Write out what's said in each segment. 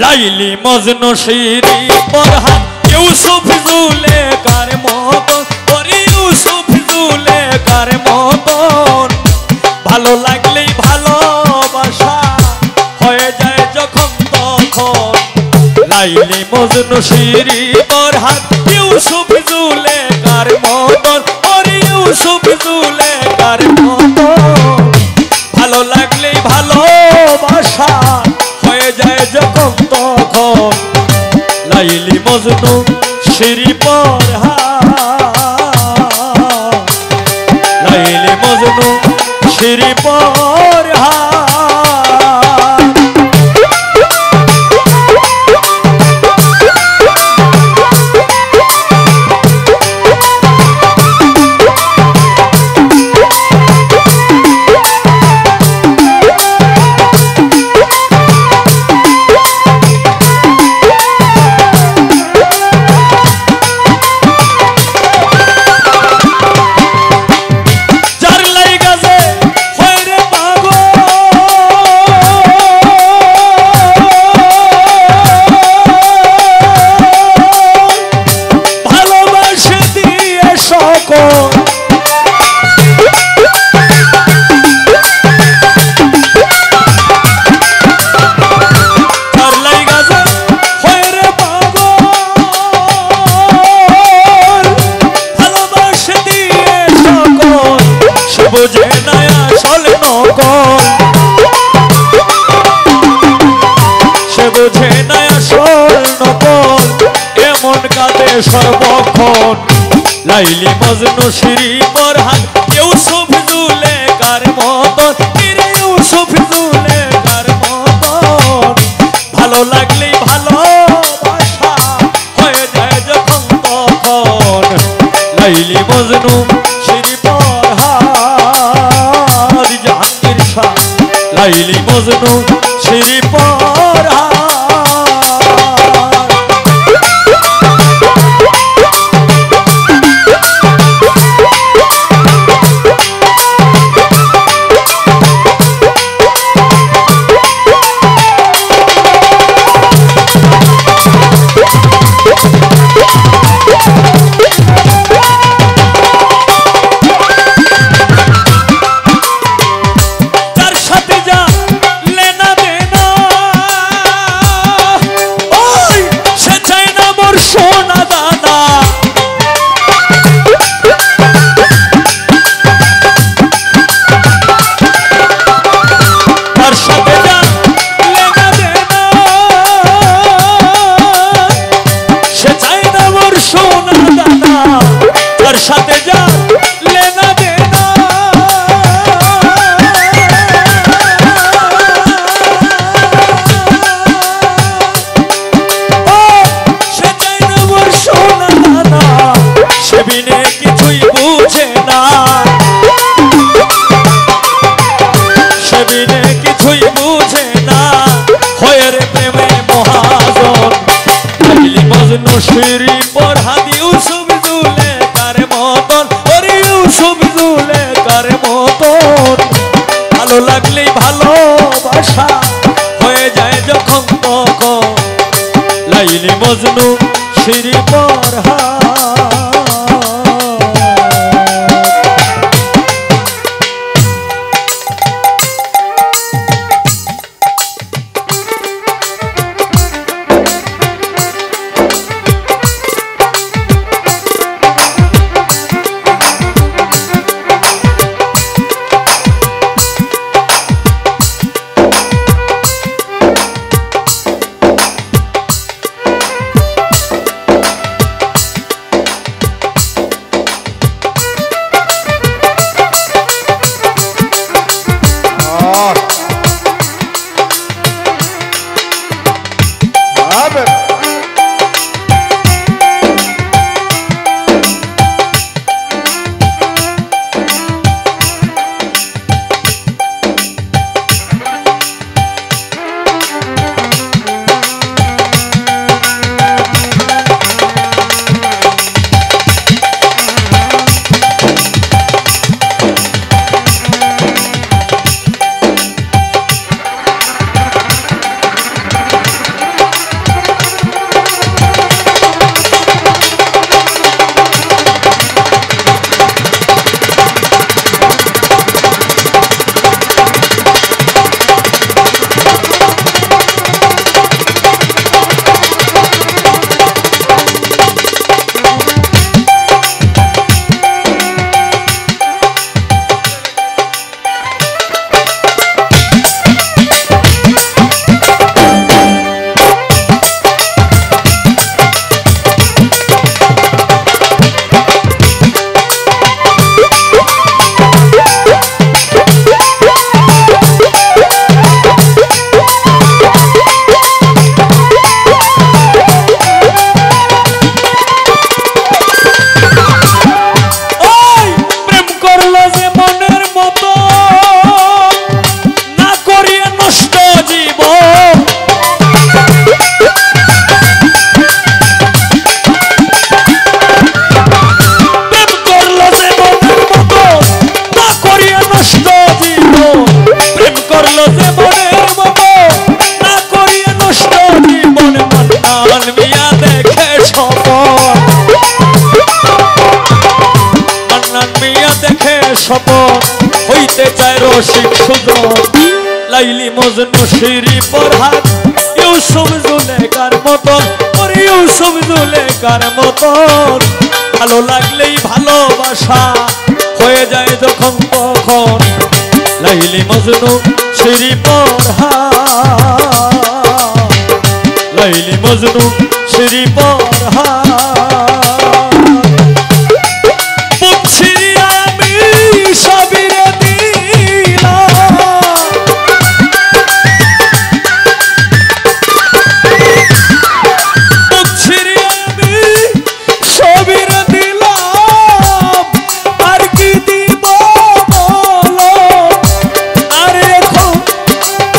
Laili Majnu Siri পরহাত Yusuf জুলেখার মতন ওরে ইউসুফ জুলেখার মতন ভালো লাগলেই ভালোবাসা হয়ে যায় যখন তখন লাইলি মজনু শিরি পরহাত ইউসুফ জুলেখার মতন ওরে ইউসুফ জুলেখার মতন ভালো লাগলেই ভালোবাসা হয়ে যায় যখন তখন লাইলি মজনু শিরি পরহাত লাইলি মজনু শিরি পরহাত বুঝে না আসল নকল সে বুঝে না আসল নকল এমন কাঁদে সর্বক্ষণ লাইলি মজনু শিরি পরহাত ইউসুফ জুলেখার মতন ইউসুফ জুলেখার মতন ভালো লাগলেই ভালোবাসা হয়ে যায় যখন তখন লাইলি মজনু শিরি লাইলি মজনু শিরি পরহাত সাথে যা লেনা দেনা ও সে চাই না মোর সোনা দানা সে বিনে কিছুই বুঝে না সে বিনে কিছুই বুঝে না হয়ে রে প্রেমে মহাজন লাইলি মজনু শিরি পরহাত ইউসুফ জুলেখার মতন ওরে ইউসুফ জুলেখার মতন ভালো লাগলেই ভালোবাসা হয়ে যায় যখন তখন লাইলি মজনু শিরি পরহাত যায় রসিক সুজন লাইলি মজনু শিরি ফরহাদ ইউসুফ জুলেখার মতন ওরে ইউসুফ জুলেখার মতন ভালো লাগলেই ভালোবাসা হয়ে যায় যখন তখন লাইলি মজনু শিরি ফরহাদ লাইলি মজনু শিরি ফরহাদ বুঝছি আমি সবিরে দিলাম বুঝছি আমি সবিরে দিলাম আর কি দিব বলো আর এখন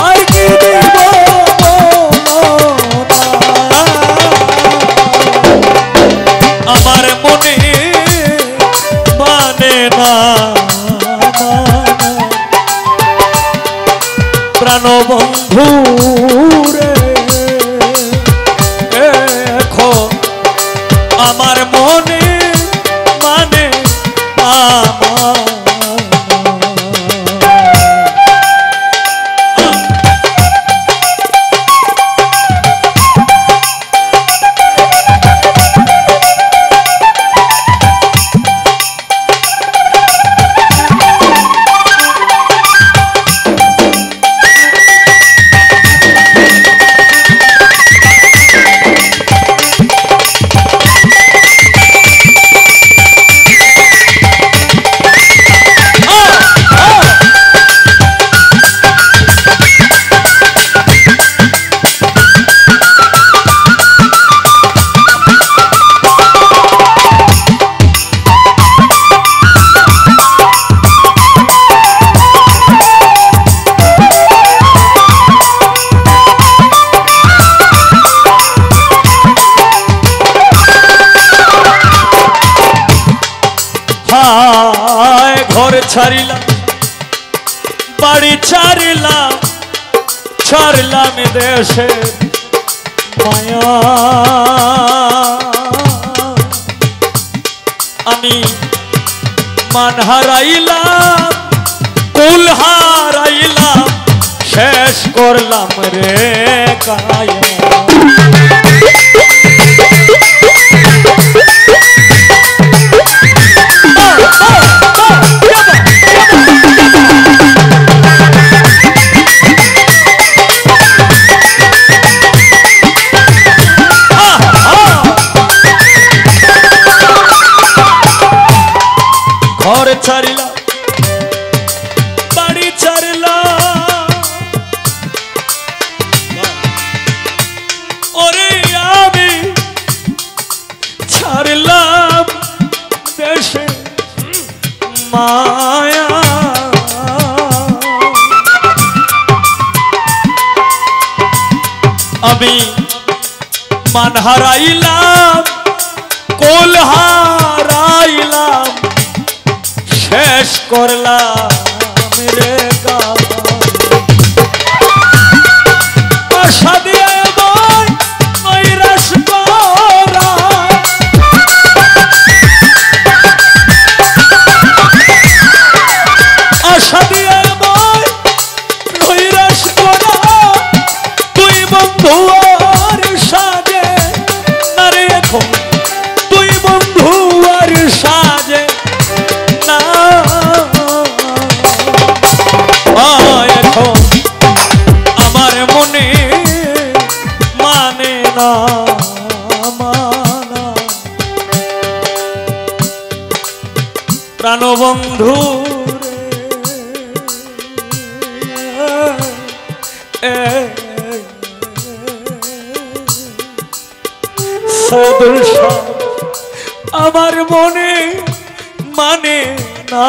আর কি দিব আমার মনে মানে না প্রাণবন্ধু রে এখন আমার মনে মানে আমার ঘর ছাড়িলাম বাড়ি ছাড়িলাম ছাড়লাম দেশে মায়া আমি মান হারাইলাম কুল হারাইলাম শেষ করলাম রে কায়া ঘর ছাড়িলাম বাড়ি ছাড়িলাম ওরে আমি ছাড়লাম দেশে মায়া আমি মান হারাইলাম কোল হারাইলাম শেষ করলাম রে আশা দিয়ে নৈরাশ করা আশা দিয়ে নৈরাশ করা তুই বন্ধু আর সাজে না রে এখন তুই বন্ধু আর সাজে এখন আমার মনে মানে না মানা প্রাণবন্ধু আমার মনে মানে না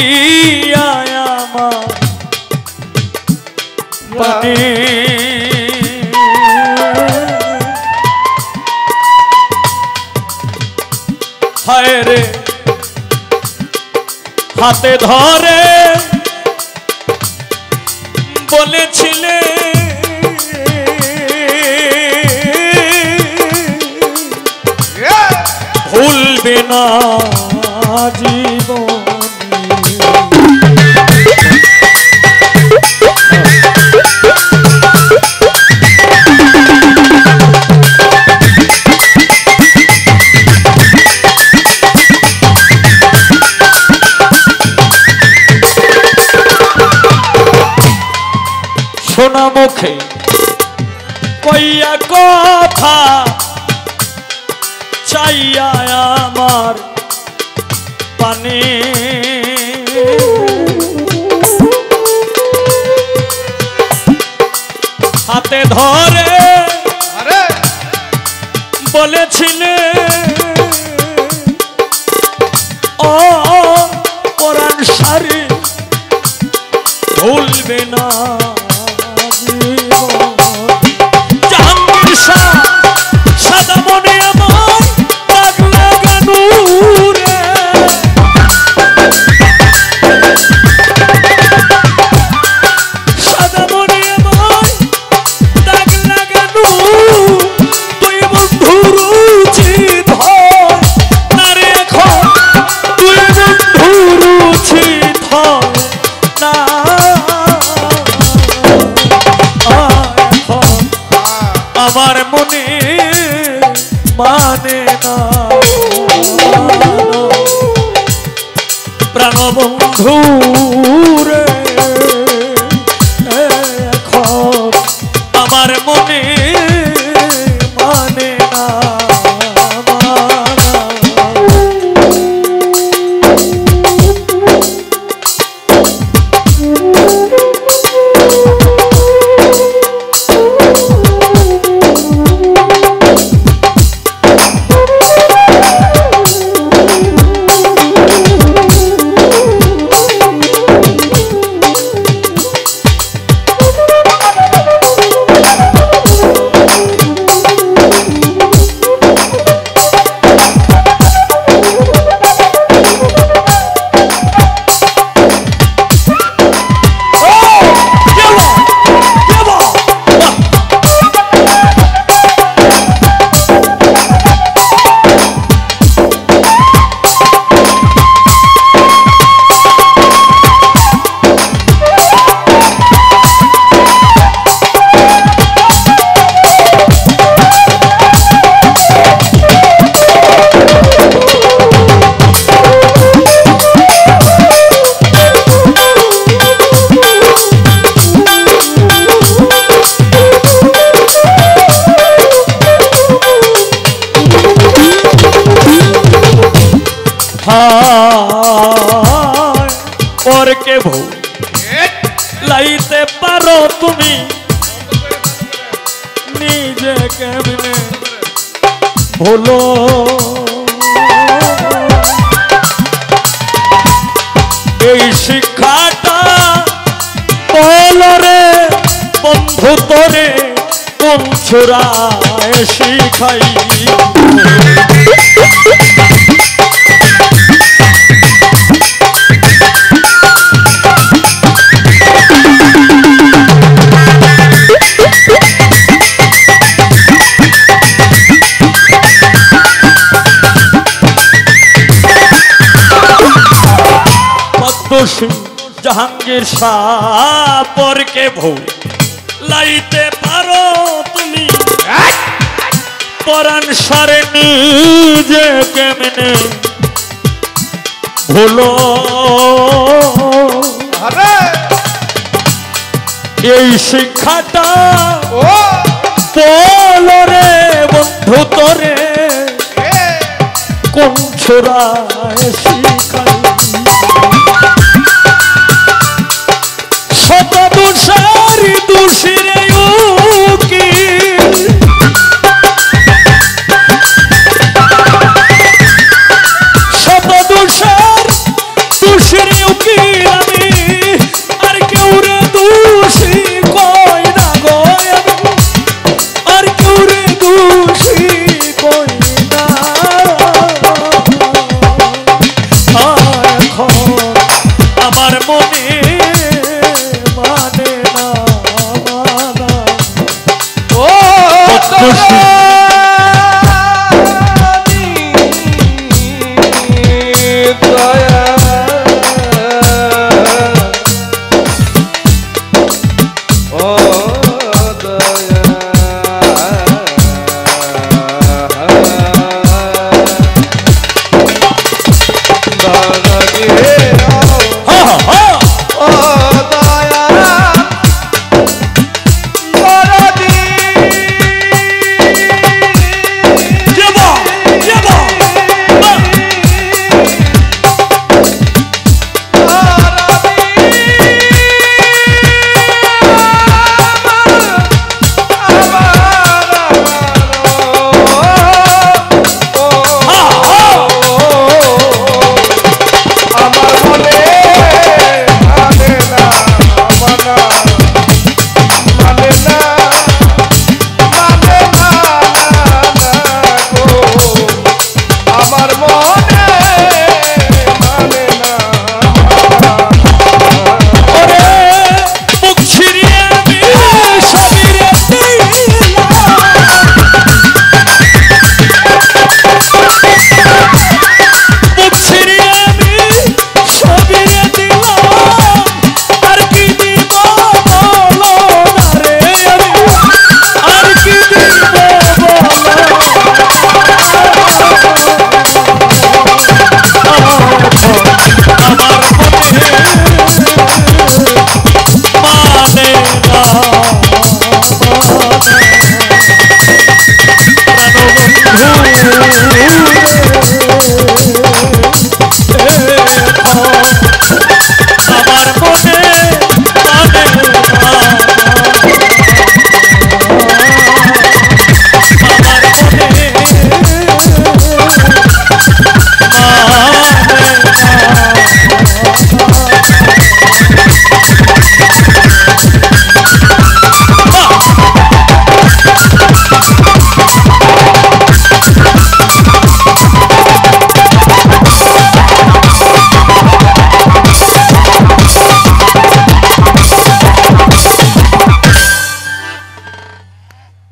চাইয়া আমার পানে হায় রে হাতে ধরে বলেছিলে ভুলবে না জীবন শোনা মুখে কইয়া কথা চাইয়া আমার পানে হাতে ধরে বলেছিলে ও পরাণ সারে ভুলবে না জাহাঙ্গীর শাহ সাদা মনে আমার দাগ লাগানো রে সাদা মনে আমার দাগ লাগানো তুই বন্ধুর উচিত হয় না রে এখন তুই বন্ধুর উচিত হয় না আমার মনে মানে না প্রাণবন্ধু রে এখন আমার মনে মানে না পরকে ভৌ লাইতে পারো তুমি নিজে কেমনে ভুলো এই শিক্ষাটা বলো রে বন্ধু তোরে কোন ছোড়ায় শিখাই জাহাঙ্গীর শাহ পরকে ভৌ লাইতে পারো তুমি পরাণ সারে নিজে কেমনে ভুলো এই শিক্ষাটা বলো রে বন্ধু তোরে কোন ছোড়ায় শিখাই শত দোষারি দোষীরে শত দোষার দোষীরে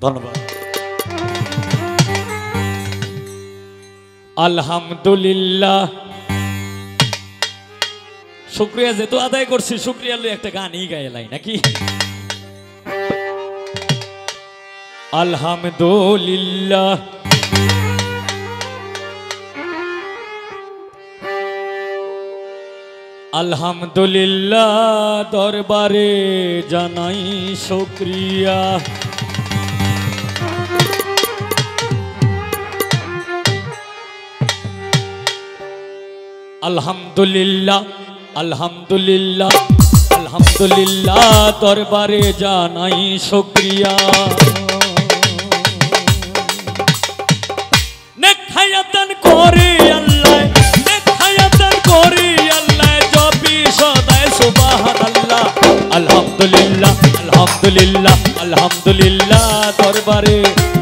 ধন্যবাদ। আলহামদুলিল্লাহ, শুকরিয়া যেহেতু আদায় করছি, শুকরিয়া লই একটা গানই গাইলাই নাকি। আলহামদুলিল্লাহ, আলহামদুলিল্লাহ দরবারে জানাই শুকরিয়া। আলহামদুলিল্লাহ, আলহামদুলিল্লাহ, আলহামদুলিল্লাহ দরবারে জানাই শুকরিয়া। নেক হায়াতান করে আল্লাহ, নেক হায়াতান করে আল্লাহ, জপি সদায় সুবহানাল্লাহ। আলহামদুলিল্লাহ, আলহামদুলিল্লাহ, আলহামদুলিল্লাহ দরবারে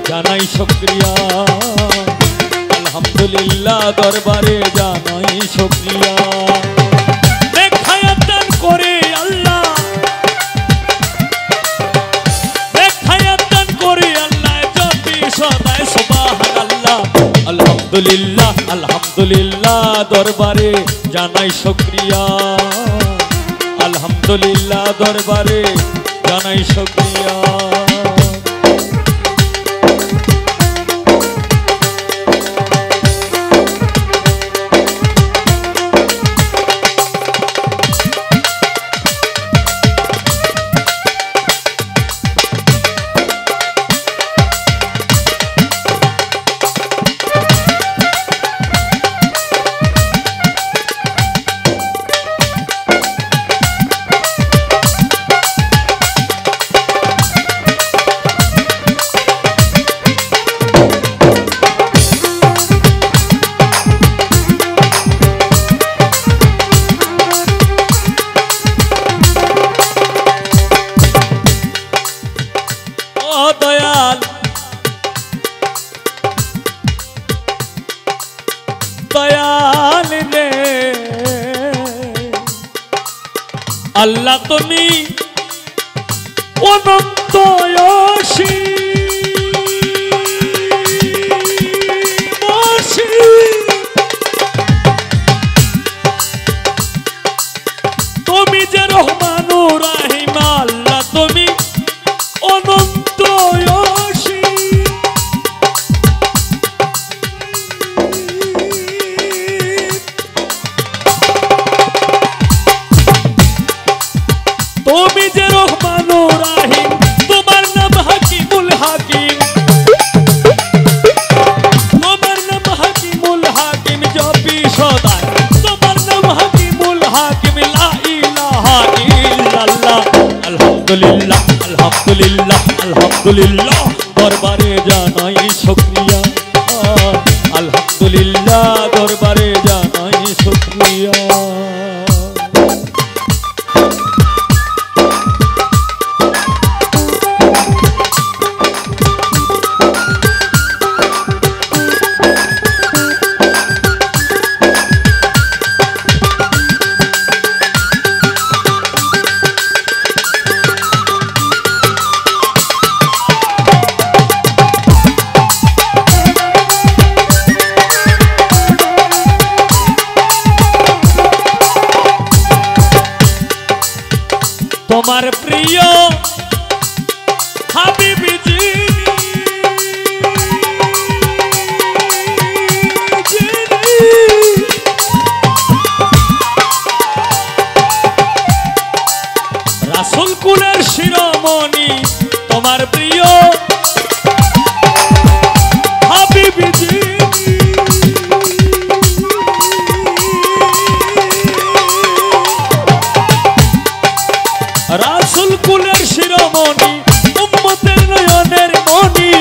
জানাই শুকরিয়া। আলহামদুলিল্লাহ দরবারে জানাই শুকরিয়া। নেক হায়াতান করে আল্লাহ, নেক হায়াতান করে আল্লাহ, জপি সদায় সুবহানাল্লাহ। আলহামদুলিল্লাহ, আলহামদুলিল্লাহ দরবারে জানাই শুকরিয়া। আলহামদুলিল্লাহ দরবারে জানাই শুকরিয়া। দয়াল দয়াল রে আল্লাহ তুমি অনন্ত তুমি যে রহমানুর রাহিম আল্লাহ তুমি অনন্ত তুমি যে রহমানুর রাহিম, তোমার নাম হাকিমুল হাকিম, তোমার নাম হাকিমুল হাকিম জপি সদায়, তোমার নাম হাকিমুল হাকিম, লা ইলাহা ইল্লাল্লাহ। আলহামদুলিল্লাহ, আলহামদুলিল্লাহ, আলহামদুলিল্লাহ দরবারে জানাই শুকরিয়া। আলহামদুলিল্লাহ দরবারে জানাই শুকরিয়া। তোমার প্রিয় হাবিবি রাসূল কুলের শিরোমণি, তোমার প্রিয় হাবিবি রাসূল কুলের শিরোমণি, উম্মতের নয়নের মণি,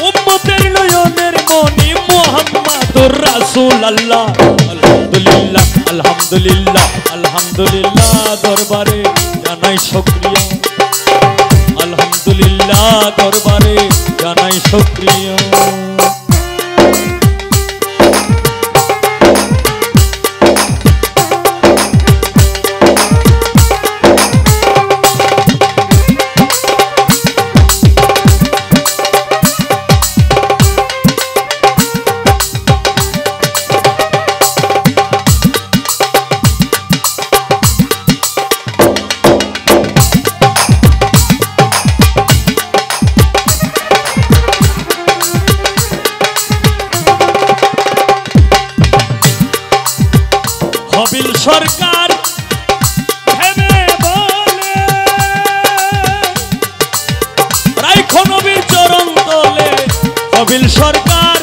উম্মতের নয়নের মণি মুহাম্মাদুর রাসূলুল্লাহ। আলহামদুলিল্লাহ, আলহামদুলিল্লাহ, আলহামদুলিল্লাহ দরবারে জানাই শুকরিয়া। আলহামদুলিল্লাহ দরবারে জানাই শুকরিয়া। সরকার ভেবে বলে রাইখো নবীর চরণ তলে কবিল সরকার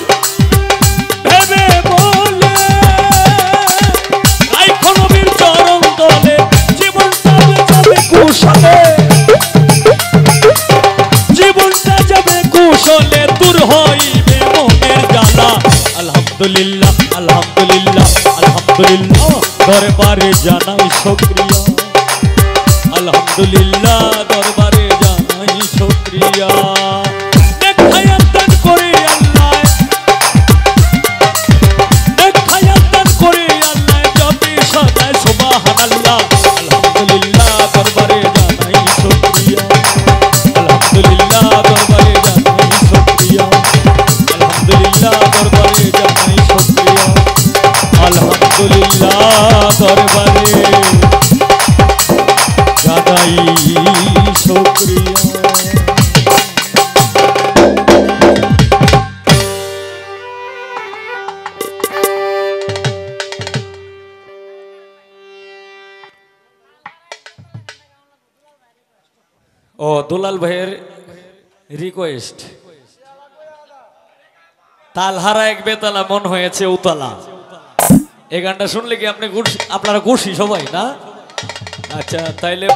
ভেবে বলে রাইখো নবীর চরণ তলে জীবনটা যাবে কুশলে জীবনটা যাবে কুশলে দূর হইবে মনের জ্বালা আলহামদুলিল্লাহ আলহামদুলিল্লাহ আলহামদুলিল্লাহ দরবারে জানাই শুকরিয়া আলহামদুলিল্লাহ দরবারে জানাই শুকরিয়া নেখায়াতন করে আল্লাহ নেখায়াতন করে আল্লাহ জপি সদা সুবহানাল্লাহ আলহামদুলিল্লাহ দরবারে জানাই শুকরিয়া আলহামদুলিল্লাহ দরবারে জানাই শুকরিয়া আলহামদুলিল্লাহ দরবারে জানাই শুকরিয়া আলহামদুলিল্লাহ দরবারে জানাই শুকরিয়া ও দুলাল ভাইয়ের রিকোয়েস্ট তালহারা এক বেতালা মন হয়েছে উতলা এই গানটা শুনলে কি আপনি আপনারা খুশি সবাই না আচ্ছা তাইলে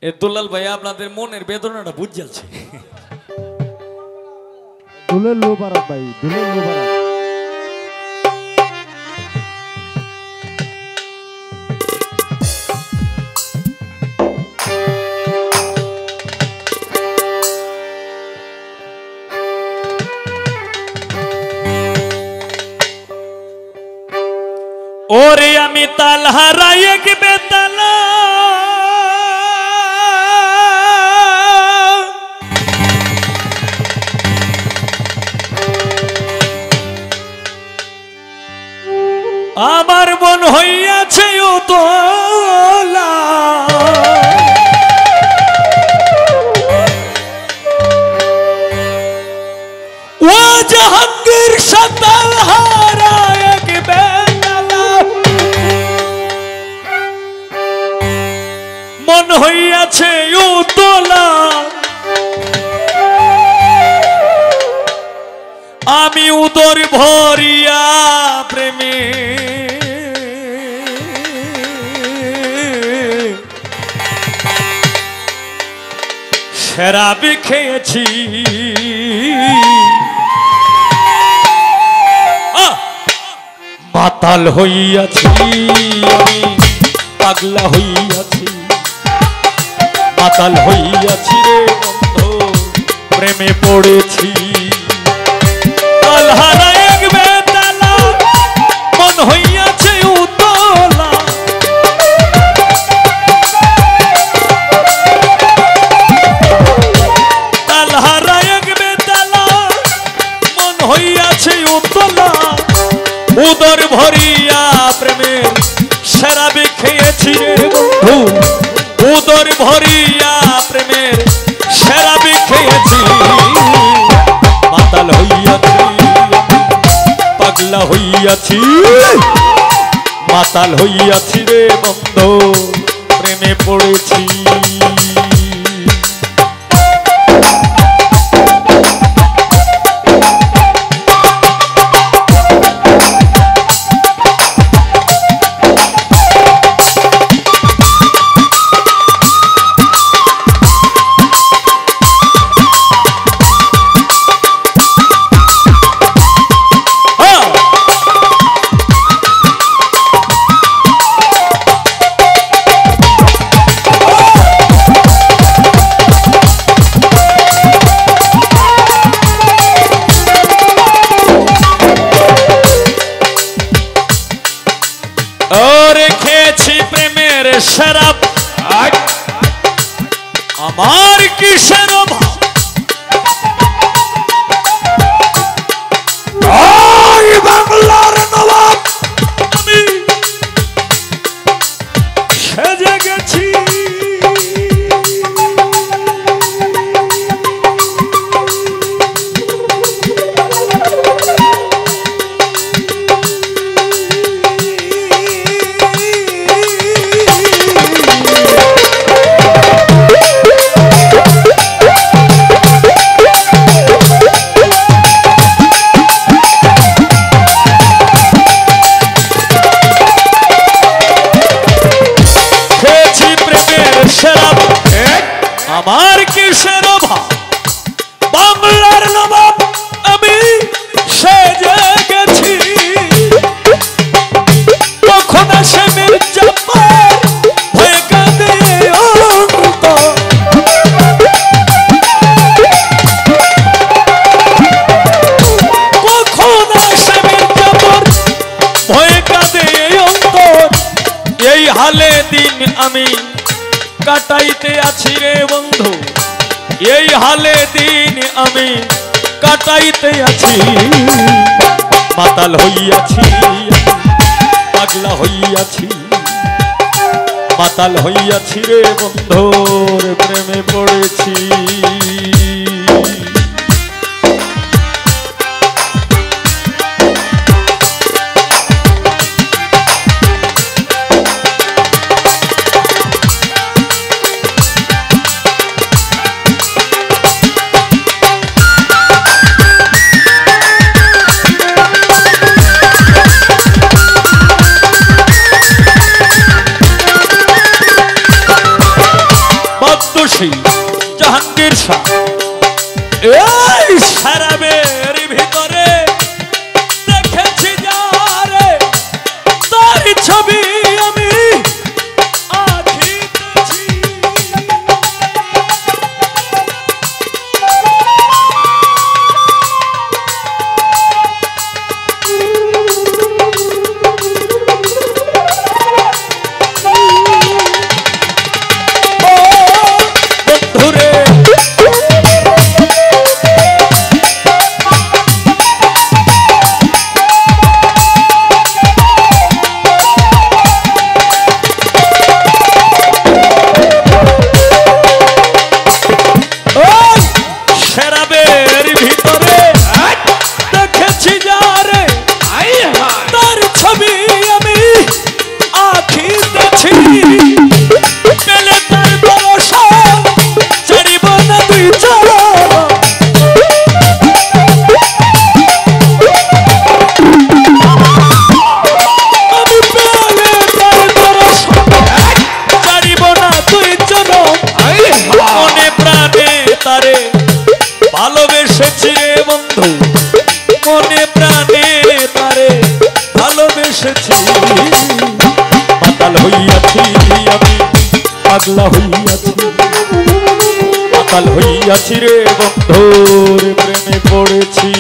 এ দুলাল ভাই আপনাদের মনের বেদনাটা বুঝ যাচ্ছে দুলের লো বারাত ভাই দুলের লো বারাত ওরে আমি তালহারা এক বেতালা আমার মন হইয়াছে উতলা ও জাহাঙ্গীর তালহারা এক বেতালা মন হইয়াছে উতলা আমি উদর ভরিয়া প্রেমে শরাবি খেয়েছি মাতাল হইয়াছি আমি পাগলা হইয়াছি মাতাল হইয়াছি রে বন্ধু প্রেমে পড়েছি তালহারা এক বেতালা মন হইয়াছে উতলা তালহারা এক বেতালা মন হইয়াছে উতলা উদর ভরিয়া প্রেমের শরাবি খেয়েছি রে বন্ধু উদর ভরিয়া প্রেমের শরাবি খেয়েছি মাতাল হইয়াছি পাগলা হইয়াছি মাতাল হইয়াছি রে বন্ধু প্রেমে পড়েছি শরাব আমার কিসের অভাব বাংলার নবাব আমি সেজে গেছি কিসের অভাব বাংলার নবাব আমি সেজে গেছি কখন আসে মির্জাফর হয়ে কাঁদে অন্তর কখন আসে মির্জাফর হয়ে কাঁদে অন্তর এই হালে দিন আমি কাটাইতে আছি রে বন্ধু এই হালে দিন আমি কাটাইতে আছি মাতাল হইয়াছি পাগলা হইয়াছি মাতাল হইয়াছি রে বন্ধুর প্রেমে পড়েছি জাহাঙ্গীর শাহ এই শরাবের ভিতরে দেখেছি যারে তার ছবি আমি আঁকিতেছি ভালোবেসেছি রে বন্ধু মনে প্রাণে তারে ভালোবেসেছি মাতাল হইয়াছি আমি পাগলা হইয়াছি মাতাল হইয়াছি রে বন্ধুর প্রেমে পড়েছি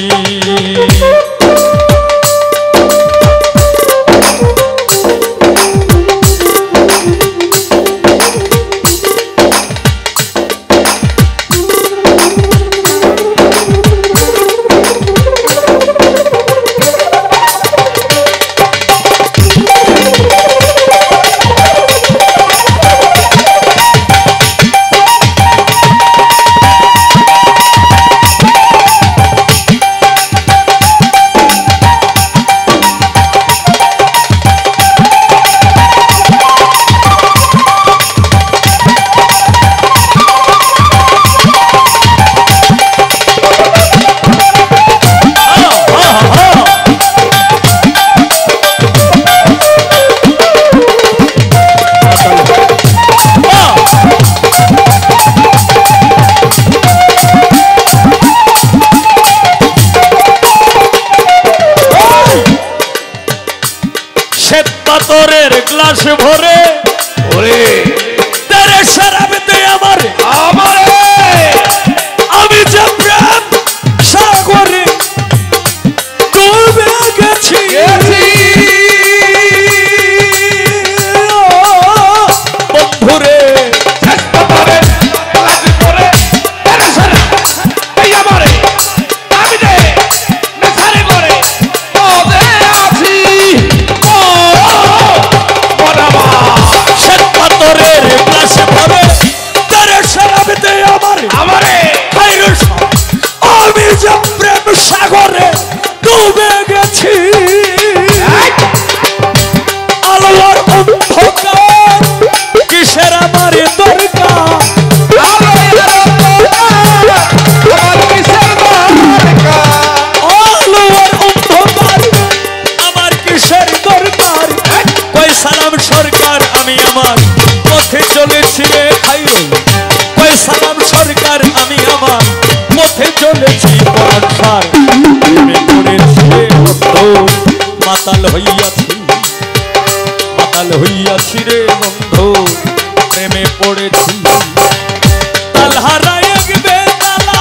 পাথরের গ্লাস ভরে ওরে তেরে শরাব দে আমার আমি যে প্রেম সাগরে ডুবে গেছি বন্ধুরে সাগরে ডুবে গেছি আলোর অন্ধকার কিসের আমার দরকার আলোর অন্ধকার আমার কিসের দরকার কই সালাম সরকার আমি আমার পথে চলেছি রে খাইরুল কই সালাম সরকার মাতাল হইয়াছি রে বন্ধু প্রেমে পড়েছি তাল হারায় এক বেতালা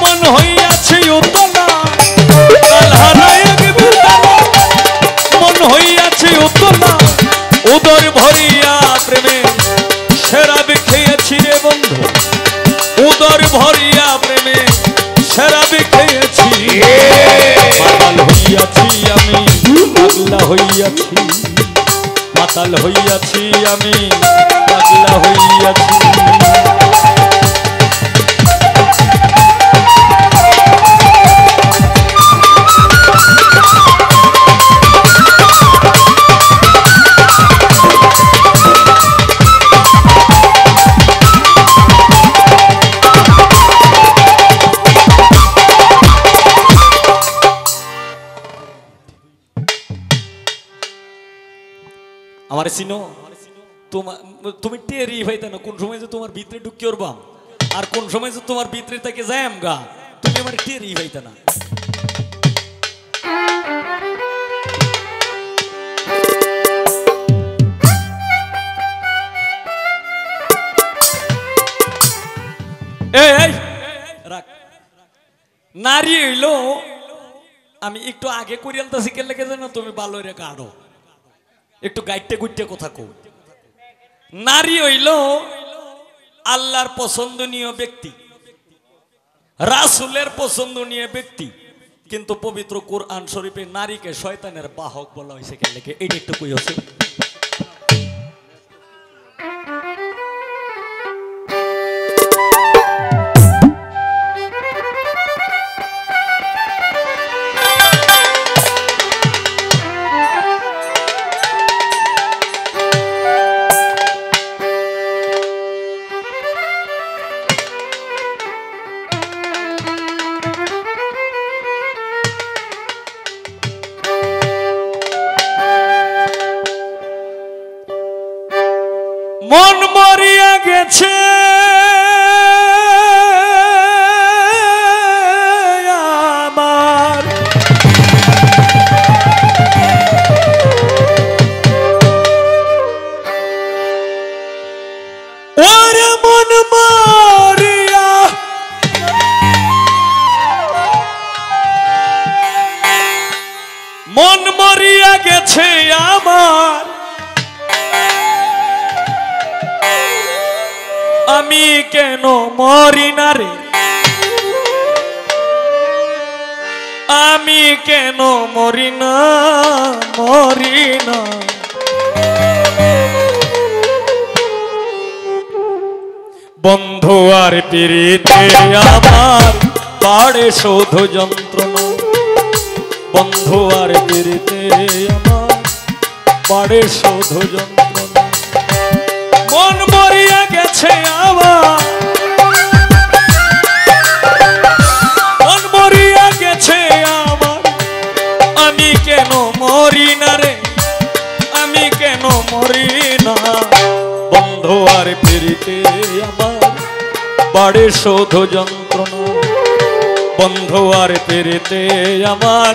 মন হইয়াছে উতলা তাল হারায় এক বেতালা মন হইয়াছে উতলা উদর ভরিয়া প্রেমে শরাব খেয়েছি রে বন্ধু উদর ভরিয়া প্রেমে শরাব খেয়েছি মাতাল হইয়াছি আমি পাগলা হইয়াছি মাতাল হইয়াছি আমি পাগলা হইয়াছি আমার চিনো তুমি টেরি ভাইতা না কোন সময় যে তোমার ভিতরে ঢুকি করবাম আর কোন সময় যে তোমার ভিতরে থেকে যাইম গা তুমি আমার টেরি ভাইতা না এই রাখ নারী হইলো আমি একটু আগে করিয়ালতাছি কে লেগে জানো তুমি ভালো রে কাঢ়ো একটু গাইটে গুইটে কথা কও নারী হইল আল্লাহর পছন্দনীয় ব্যক্তি রাসূলের পছন্দনীয় ব্যক্তি কিন্তু পবিত্র কোরআন শরীফে নারীকে শয়তানের বাহক বলা হয়েছে কেন লেগে এটা একটু কই আছে মন মরিয়া গেছে আমার ওরে মন মরিয়া গেছে আমার আমি কেন মরি না রে আমি কেন মরি না বন্ধু আর পিরিতে আমার বাড়ে শুধু যন্ত্রণা বন্ধু আর পিরিতে আমার বাড়ে শুধু যন্ত্রণা মন মরিয়া গেছে আমার মন মরিয়া গেছে আমার আমি কেন মরি না রে আমি কেন মরি না বন্ধু আর পিরিতে আমার বাড়ে শুধু যন্ত্রণা বন্ধু আর পিরিতে আমার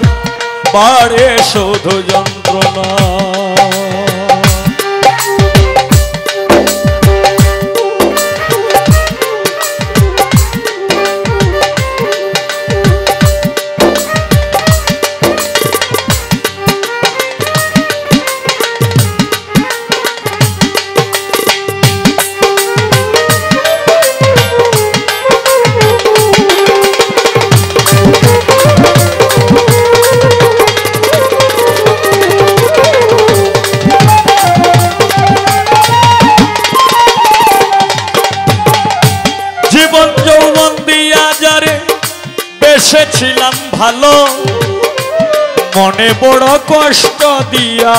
বাড়ে শুধু যন্ত্রণা ছিলাম ভালো মনে বড় কষ্ট দিয়া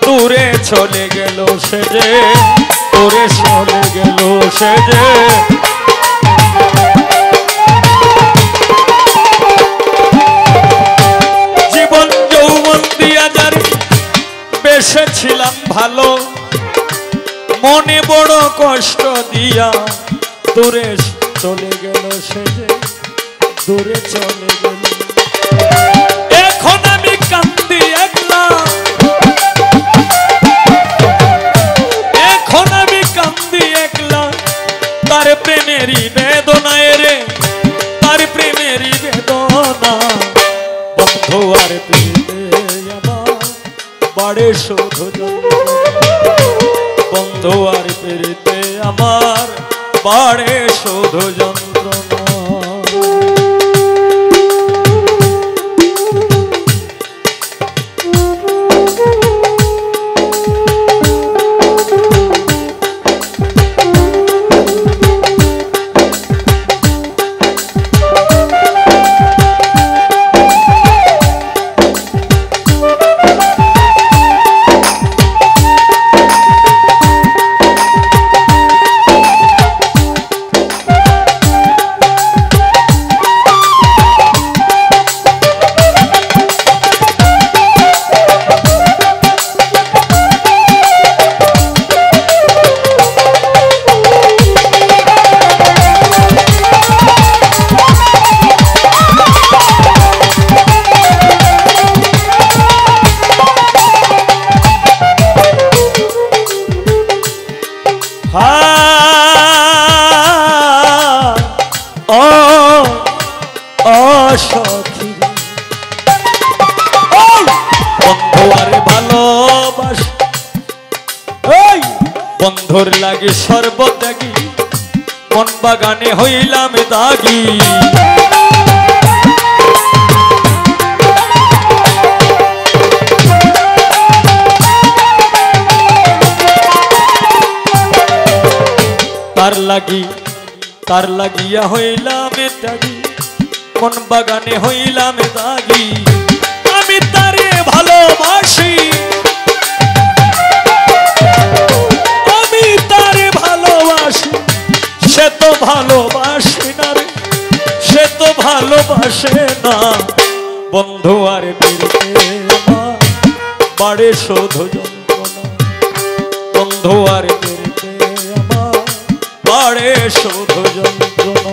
দূরে চলে গেল সে যে দূরে চলে গেল সে যে জীবন যৌবন দিয়া যারে বেসেছিলাম ভালো মনে বড় কষ্ট দিয়া দূরে চলে গেল সে যে দূরে চলে গেল এখন আমি কান্দি একলা প্রেমেরই বেদনায় রে, তার প্রেমেরই বেদনা। বন্ধু আর প্রেমে আমার বাড়ে শুধু যন্ত্রণা, বন্ধু আর প্রেমে আমার বাড়ে শুধু যন্ত্রণা। সখী বন্ধু আরে ভালোবাস, বন্ধুর লাগে সর্বত্যাগী, মন বাগানে হইলাম দাগি। তার লাগিয়া হইলাম ত্যাগী, মন বাগানে হইলাম দাগি। আমি তারে ভালোবাসি, আমি তারে ভালোবাসি, সে তো ভালোবাসে না রে, সে তো ভালোবাসে না। বন্ধু আর প্রেমে আমার বাড়ে শুধু যন্ত্রণা, বন্ধু আর প্রেমে আমার বাড়ে শুধু যন্ত্রণা।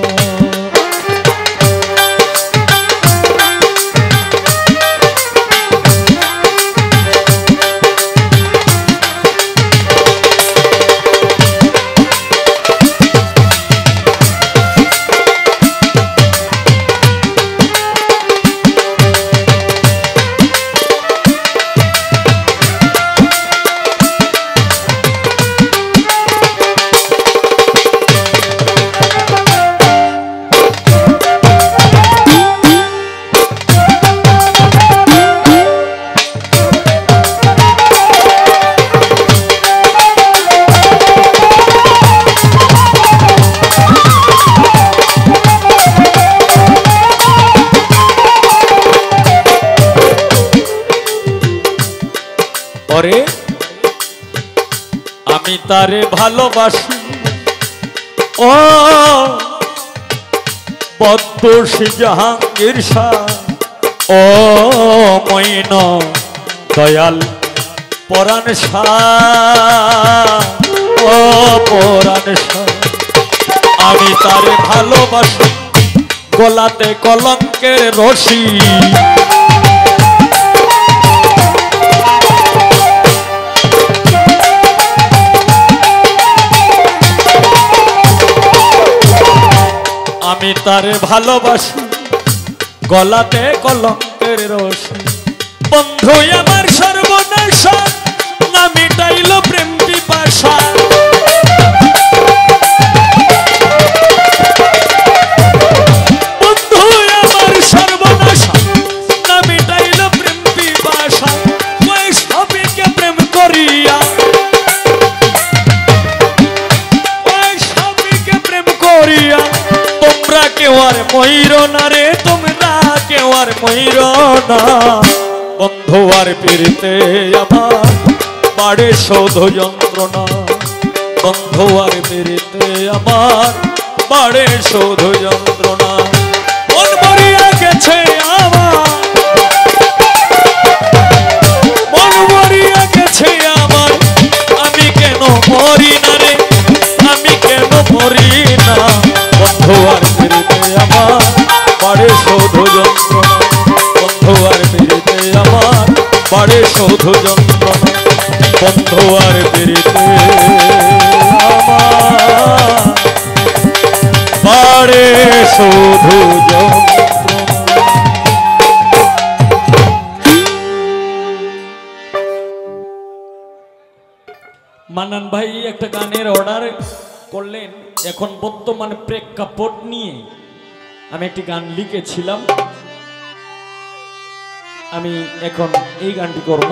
আমি তারে ভালোবাসি, ও বদবসি জাহাঙ্গীর শাহ, ও মইন দয়াল পরাণ শাহ, ও পরাণ শাহ। আমি তারে ভালোবাসি, গলাতে কলঙ্কের রশি। আমি তারে ভালোবাসি, গলাতে কলঙ্কের রশি। বন্ধু আমার সর্বনাশা, না মিটাইল প্রেম পিপাসা। বন্ধু আমার সর্বনাশা, না মিটাইল প্রেম পিপাসা। ওই সবিকে প্রেম করিয়া, ওই সবিকে প্রেম করিয়া তোমরা কেউ আর ময়ূর না রে, তোমরা কেউ আর ময়ূর না। বন্ধু আর পিড়িতে আমার বাড়ে শুধু যন্ত্রণা, বন্ধু আর পিড়িতে আমার বাড়ে শুধু যন্ত্রণা। মন মরিয়া গেছে আমার, মন মরিয়া গেছে আমার। আমি কেন মরি না রে, আমি কেন মরি না। বন্ধু আর পিড়িতে আমার বাড়ে শুধু যন্ত্রণা, বন্ধু আর পিড়িতে আমার বাড়ে শুধু যন্ত্রণা, বন্ধু আর পিড়িতে আমার শুধু যন্ত্রণা। মান্নান ভাই একটা গানের অর্ডার করলেন, এখন বর্তমানে প্রেক্ষাপট নিয়ে আমি একটি গান লিখেছিলাম, আমি এখন এই গানটি করব।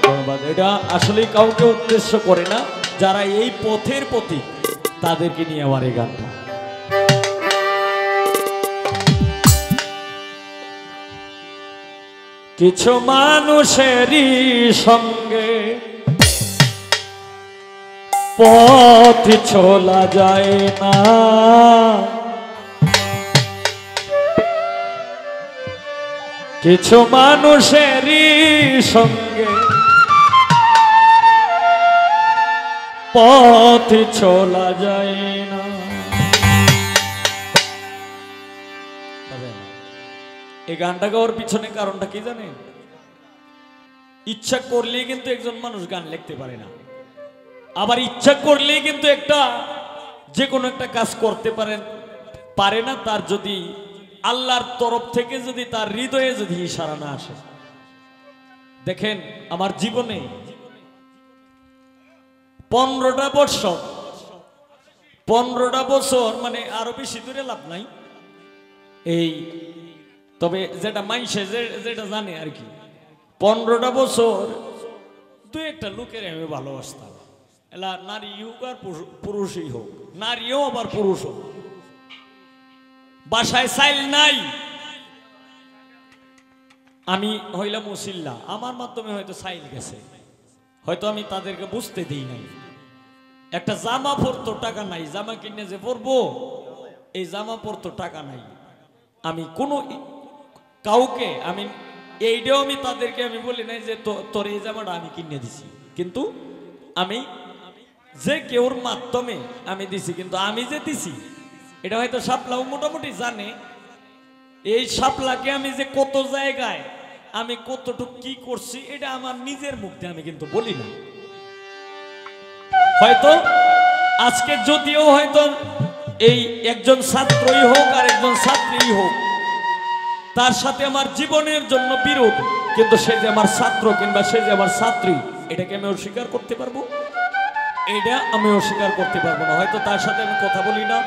ধন্যবাদ। এটা আসলে কাউকে উদ্দেশ্য করে না, যারা এই পথের প্রতি তাদেরকে নিয়ে আমার এই গানটা। কিছু মানুষেরই সঙ্গে পথ চলা যায় না, কিছু মানুষেরই সঙ্গে পথ চলা যায় না। এই গানটা গাওয়ার পিছনে কারণটা কি জানেন? ইচ্ছা করলেই কিন্তু একজন মানুষ গান লিখতে পারে না, আবার ইচ্ছা করলেই কিন্তু যে কোনো একটা কাজ করতে পারে না, তার যদি আল্লাহর তরফ থেকে যদি তার হৃদয়ে যদি ইশারা না আসে। দেখেন আমার জীবনে 15টা বছর মানে আরো বেশি দূরে লাভ নাই, এই তবে যেটা মাইসে যেটা জানে আর কি, 15টা বছর দুই একটা লোকের আমি ভালোবাসতাম। এলা নারী হোক আর পুরুষই হোক, নারীও আবার পুরুষ হোক। বাসায় চাইল নাই, আমি হইলাম ওসিল্লা, আমার মাধ্যমে হয়তো চাইল গেছে, হয়তো আমি তাদেরকে বুঝতে দিই নাই। একটা জামা পরতো টাকা নাই, জামা কিনে যে পরবো এই জামা পরতো টাকা নাই। আমি কোনো কাউকে এইটাও আমি তাদেরকে আমি বলি নাই যে তোর এই জামাটা আমি কিনে দিছি, কিন্তু আমি যে কেউর মাধ্যমে আমি দিছি, কিন্তু আমি যে দিছি এটা হয়তো শাপলাও মোটামুটি জানে। এই শাপলাকে আমি যে কত জায়গায় আমি কতটুকু কি করছি এটা আমার নিজের মুখ দিয়ে আমি কিন্তু বলি না। হয়তো আজকে যদিও হয়তো এই একজন ছাত্রই হোক আর একজন ছাত্রীই হোক, তার সাথে আমার জীবনের জন্য বিরোধ, কিন্তু সে যে আমার ছাত্র কিংবা সে যে আমার ছাত্রী, এটাকে আমি অস্বীকার করতে পারবো? এটা আমি অস্বীকার করতে পারবো না। হয়তো তার সাথে আমি কথা বলি না,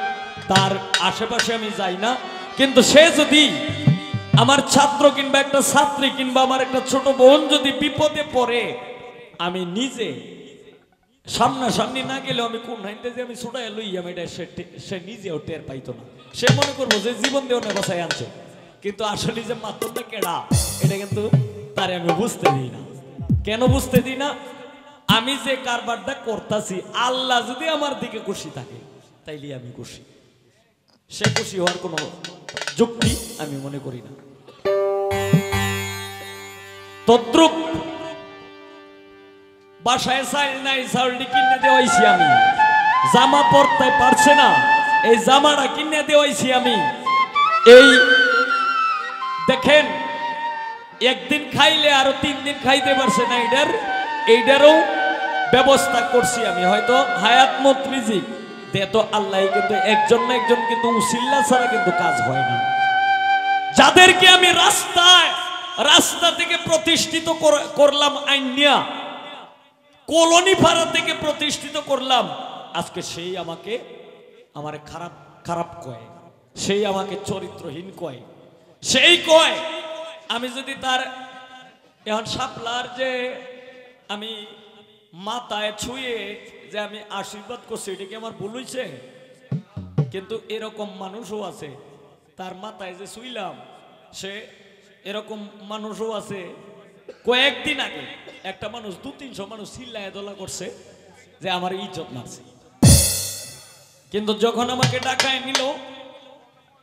তার আশেপাশে আমি যাই না, কিন্তু সে যদি আমার ছাত্র কিংবা একটা ছাত্রী কিংবা আমার একটা ছোট বোন যদি বিপদে পড়ে, আমি নিজে সামনাসামনি না গেলেও আমি কোন হাইতে যে আমি ছুটাই লইয়াম, এটা সে নিজেও টের পাইতো না। সে মনে করবো যে জীবন দেও না বাসায় আনছে, কিন্তু আসলে যে মাত্রটা কেডা এটা কিন্তু তারে আমি বুঝতে দিই না। কেন বুঝতে দিই না? আমি যে কারবারটা করতেছি, আল্লাহ যদি আমার দিকে খুশি থাকে তাইলে আমি খুশি, সে খুশি হওয়ার কোনো যুক্তি আমি মনে করি না। তদ্রুপ বাসায় চাইল নাই, চাউলটি কিনে দেওয়াইছি আমি, জামা পরতে পারছে না, এই জামাটা কিনে দেওয়াইছি আমি। এই দেখেন একদিন খাইলে আরো 3 দিন খাইতে পারছে না, এইটারও ব্যবস্থা করছি আমি। হয়তো হায়াত মত রিজিক দে তো আল্লাহ, কিন্তু একজন না একজন কিন্তু উসিল্লা ছাড়া কিন্তু কাজ হয় না। যাদেরকে আমি রাস্তা থেকে প্রতিষ্ঠিত করলাম, আইনিয়া কলোনি পাড়া থেকে প্রতিষ্ঠিত করলাম, আজকে সেই আমারে খারাপ কয়, সেই আমাকে চরিত্রহীন কয়, সেই কয় আমি যদি তার এখন শাপলার যে আমি মাথায় ছুঁয়ে যে আমি আশীর্বাদ করছি, এটা কি আমার ভুল হইছে? কিন্তু এরকম মানুষও আছে, তার মাথায় যে ছুঁইলাম, সে এরকম মানুষও আছে। কয়েকদিন আগে একটা মানুষ 200-300 মানুষ চিল্লায় দোলা করছে যে আমার ইজ্জত মারছে, কিন্তু যখন আমাকে ডাকায় নিল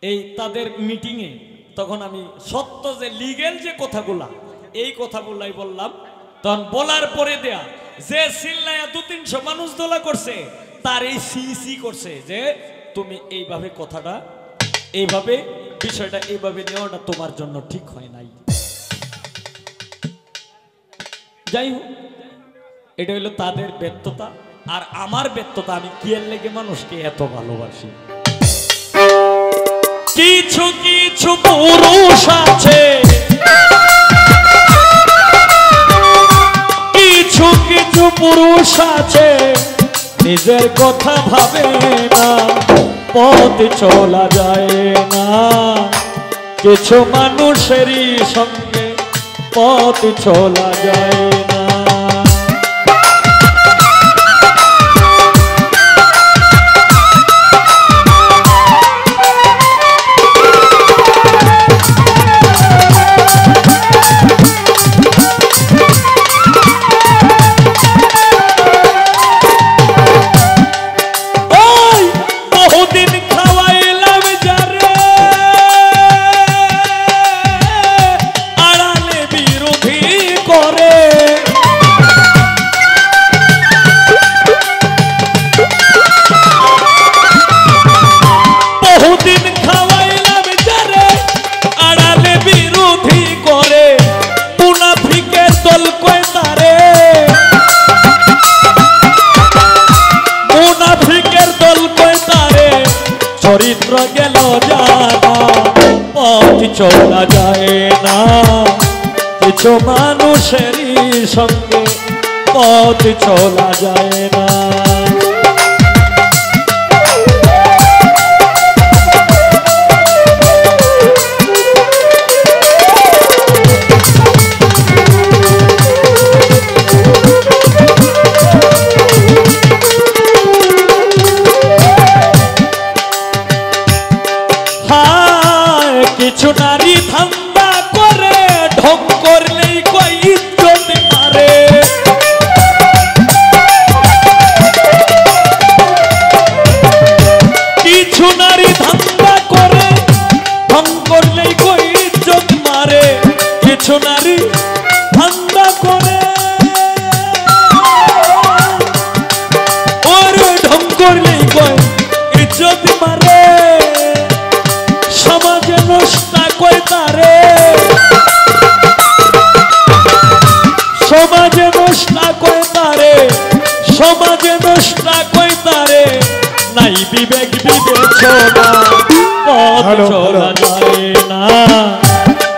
এই তাদের মিটিংয়ে, তখন আমি সত্য যে লিগেল যে কথাগুলা, এই কথাগুলাই বললাম। তখন বলার পরে দেয়া যে চিল্লায়া 200-300 মানুষ দোলা করছে, তার এই সি করছে যে তুমি এইভাবে কথাটা, এইভাবে বিষয়টা এইভাবে নেওয়াটা তোমার জন্য ঠিক হয় নাই। যাই হোক, এটা হইলো তাদের ব্যর্থতা, আর আমার ব্যর্থতা, আমি কি এর লেগে মানুষকে এত ভালোবাসি। কিছু কিছু পুরুষ আছে, কিছু কিছু পুরুষ আছে নিজের কথা ভাবে না, পথ চলা যায় না। কিছু মানুষেরই সঙ্গে পথ চলা যায় না। চরিত্র গেল জানা, পথ চলা যায় না। কিছু মানুষেরই সঙ্গে পথ চলা যায় না। কিছু নারী ধান্দা করে, ঢং করলেই কই ইজ্জত মারে। কিছু নারী ধান্দা করে, ঢং করলেই কই ইজ্জত মারে। কিছু নারী ধান্দা করে, ওরে ঢং করলেই কই ইজ্জত মারে। সমাজে নষ্ট কই তারে, সমাজে নষ্ট কই তারে, সমাজে নষ্ট কই তারে। নাই বিবেক বিবেচনা, পথ চলা যায় না।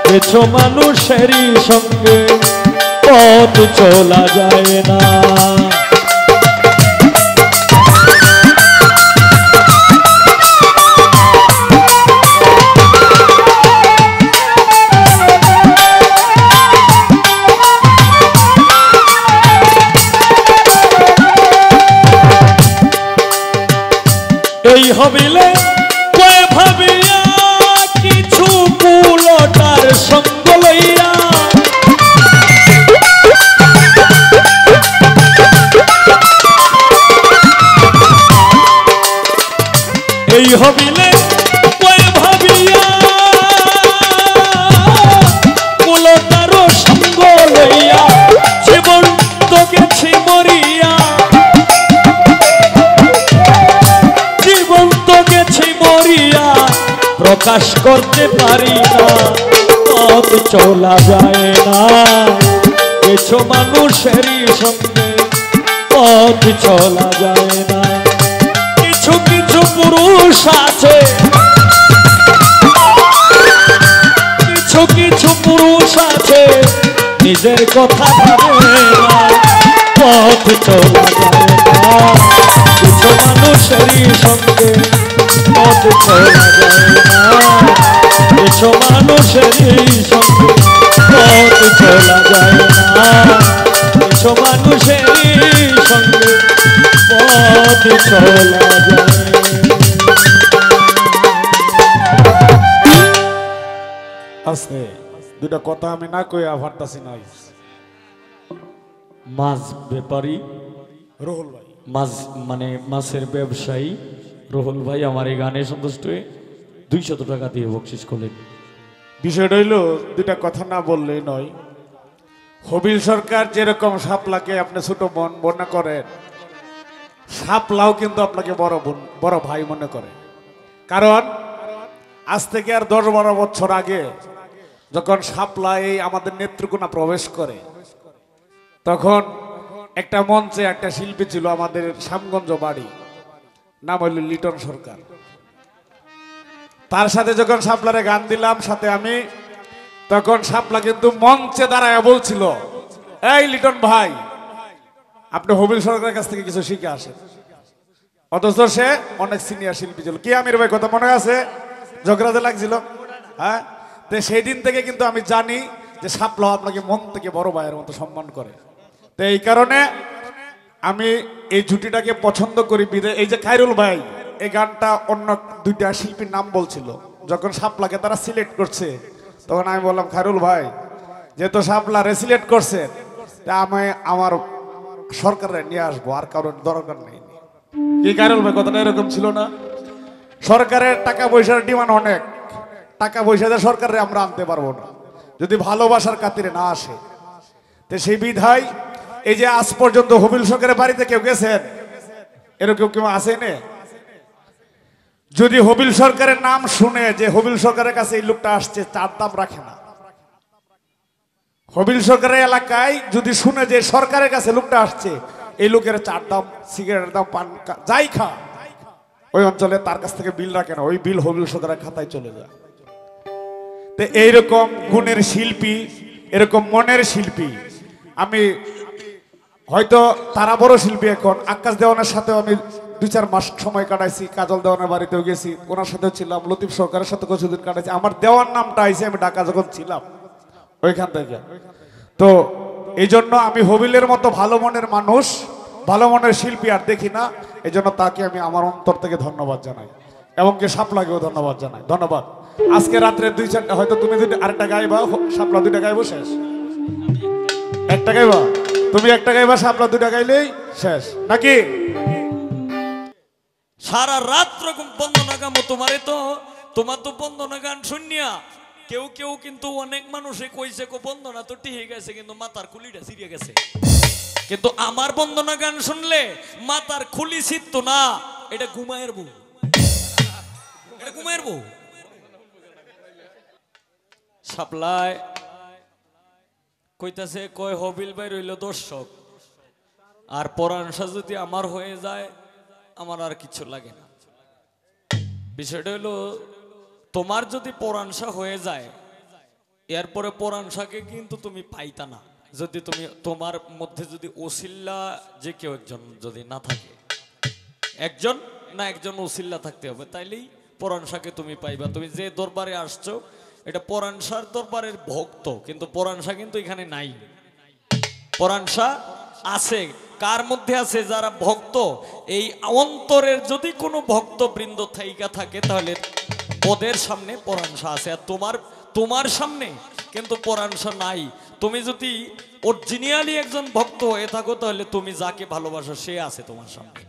কিছু মানুষেরই সঙ্গে পথ চলা যায় না। এই হবিলে কয় ভাবিয়া, কিছু কুলটার সঙ্গ লইয়া। এই হবিলে কয় ভাবিয়া, কুলটার সঙ্গ লইয়া। জীবন তো গেছি মরিয়া, প্রকাশ করতে পারি না, পথ চলা যায় না। কিছু মানুষেরই সঙ্গে পথ চলা যায় না। কিছু কিছু পুরুষ আছে, কিছু কিছু পুরুষ আছে নিজের কথা ভাবে না, পথ চলা যায় না। কিছু মানুষেরই সঙ্গে পথ চলা যায় না। কিছু মানুষেরই সঙ্গে পথ চলা যায় না। কিছু মানুষেরই সঙ্গে পথ চলা যায়। আস্তে দুটা কথা আমি না কইয়া পারতাছি না। মাছ ব্যাপারী রুহুল ভাই, মাছ মানে মাছের ব্যবসায়ী রুহুল ভাই আমার এই গানে সন্তুষ্ট হয়ে 200 টাকা দিয়ে বকশিস করলেন। বিষয়টা হইল দুটা কথা না বললেই নয়। হবিল সরকার যেরকম শাপলাকে আপনি ছোট বোন মনে করেন, শাপলাও কিন্তু আপনাকে বড় বোন বড় ভাই মনে করে। কারণ আজ থেকে আর 10-12 বছর আগে যখন শাপলা এই আমাদের নেত্রকোনা প্রবেশ করে, তখন একটা মঞ্চে একটা শিল্পী ছিল আমাদের শ্যামগঞ্জ বাড়ি, নাম হইল লিটন সরকার। তার সাথে যখন শাপলারে গান দিলাম সাথে আমি, তখন শাপলা কিন্তু মঞ্চে দাঁড়ায় বলছিল, এই লিটন ভাই, আপনি হবিল সরকারের কাছ থেকে কিছু শিখে আসেন। অথচ সে অনেক সিনিয়র শিল্পী ছিল। কি আমির ভাই কথা মনে আছে? ঝগড়াতে লাগছিল। হ্যাঁ, তো সেই দিন থেকে কিন্তু আমি জানি যে শাপলা আপনাকে মন থেকে বড় ভাইয়ের মতো সম্মান করে। তো এই কারণে আমি এই জুটিটাকে পছন্দ করি। এই যে খায়রুল ভাই এই গানটা অন্য দুইটা শিল্পীর নাম বলছিল, যখন শাপলাকে তারা সিলেক্ট করছে তখন আমি বললাম, খায়রুল ভাই যেহেতু শাপলা সিলেক্ট করছে, তা আমি আমার সরকারে নিয়ে আসবো, আর কারোর দরকার নেই। কি খায়রুল ভাই কথাটা এরকম ছিল না? সরকারের টাকা পয়সার ডিমান্ড অনেক, টাকা পয়সা দিয়ে সরকারে আমরা আনতে পারবো না যদি ভালোবাসার খাতিরে না আসে। তো সেই বিধায় এই যে আজ পর্যন্ত হবিল সরকারের বাড়িতে কেউ গেছেন? এরকম কেউ আছে না? যদি হবিল সরকারের নাম শুনে যে হবিল সরকারের কাছে এই লোকটা আসছে, চার দাম রাখে না। হবিল সরকারের এলাকায় যদি শুনে যে সরকারের কাছে লোকটা আসছে, এই লোকের চার দাম, সিগারেটের দাম, পান যাই খা, ওই অঞ্চলে তার কাছ থেকে বিল রাখে না, ওই বিল হবিল সরকারের খাতায় চলে যায়। তো এইরকম গুণের শিল্পী, এরকম মনের শিল্পী, আমি হয়তো তারা বড় শিল্পী। এখন আকাশ দেওয়ানের সাথেও আমি 2-4 মাস সময় কাটাইছি, কাজল দেওয়ানের বাড়িতেও গেছি, ওনার সাথেও ছিলাম, লতিফ সরকারের সাথে কিছুদিন কাটাইছি। আমার দেওয়ার নামটা আইসি আমি ঢাকা যখন ছিলাম ওইখান থেকে। তো এই জন্য আমি হবিলের মতো ভালো মনের মানুষ, ভালো মনের শিল্পী আর দেখি না। এই জন্য তাকে আমি আমার অন্তর থেকে ধন্যবাদ জানাই, এবং কি শাপলাকেও ধন্যবাদ জানাই। ধন্যবাদ। আজকে রাত্রে 2-4টা, হয়তো তুমি আরেকটা গাইবা, শাপলা 2টা গাইবো, শেষ। একটা গাইবা, তুমি একটা গাইবা, শাপলা 2টা গাইলেই শেষ নাকি? সারা রাত রকম বন্দনা গামো তোমারে, তো তোমার তো বন্দনা গান শুনিয়া কেউ কেউ কিন্তু অনেক মানুষে কইছে কো বন্দনা তো টিহে গেছে, কিন্তু মাথার খুলিটা ছিঁড়ে গেছে। কিন্তু আমার বন্দনা গান শুনলে মাথার খুলি ছিঁড়তো না, এটা ঘুমায়ের বউ, এটা ঘুমায়ের বউ। শাপলায় কইতাছে, কয় হবিল ভাই রইল দর্শক, আর পরাণসা যদি আমার হয়ে যায় আমার আর কিছু লাগে না। বিষয়টা হলো, তোমার যদি পরাণসা হয়ে যায়, এরপরে পরাণসাকে কিন্তু তুমি পাইতা না, যদি তুমি তোমার মধ্যে যদি ওসিল্লা যে কেউ একজন যদি না থাকে, একজন না একজন ওসিল্লা থাকতে হবে, তাইলেই পরাণসাকে তুমি পাইবা। তুমি যে দরবারে আসছো এটা পরাণসার দরবারের ভক্ত, কিন্তু পরাণসা কিন্তু এখানে নাই। পরাণসা আছে কার মধ্যে আছে? যারা ভক্ত। এই অন্তরের যদি কোনো ভক্ত বৃন্দ থাইকা থাকে, তাহলে ওদের সামনে পরাণসা আছে, আর তোমার সামনে কিন্তু পরাণসা নাই। তুমি যদি অরিজিনালি একজন ভক্ত হয়ে থাকো, তাহলে তুমি যাকে ভালোবাসো সে আছে তোমার সামনে।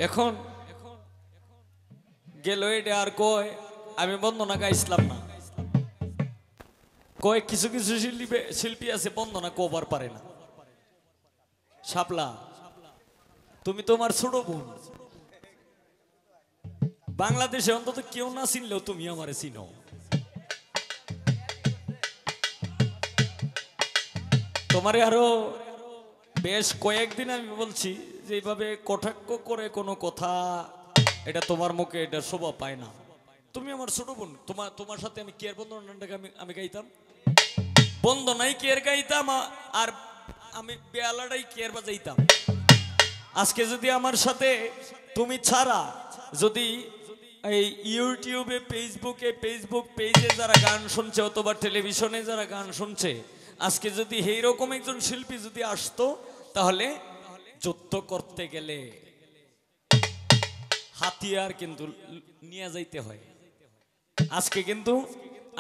এখন গেল এটা, আর কয় আমি বন্দনা গাইছিলাম না। কয় কিছু কিছু শিল্পী আছে বন্দনা কবার পারে না। শাপলা, তুমি তোমার ছোট বোন, বাংলাদেশে অন্তত কেউ না চিনলেও তুমি আমারে চিনো। তোমারে আরো বেশ কয়েকদিন আমি বলছি যে এইভাবে কটাক্ষ করে কোনো কথা, এটা তোমার মুখে এটা শোভা পায় না। তুমি আমার ছোট বোন, তোমার সাথে আমি কেয়ার বন্দনাটাকে আমি গাইতাম, বন্দনাই কেয়ার গাইতাম, আর আমি বেয়ালাটাই কেয়ার বাজাইতাম। আজকে যদি আমার সাথে তুমি ছাড়া যদি এই ইউটিউবে, ফেসবুক পেজে যারা গান শুনছে, অথবা টেলিভিশনে যারা গান শুনছে, আজকে যদি এইরকম একজন শিল্পী যদি আসতো, তাহলে যুদ্ধ করতে গেলে হাতিয়ার কিন্তু নিয়ে যাইতে হয়। আজকে কিন্তু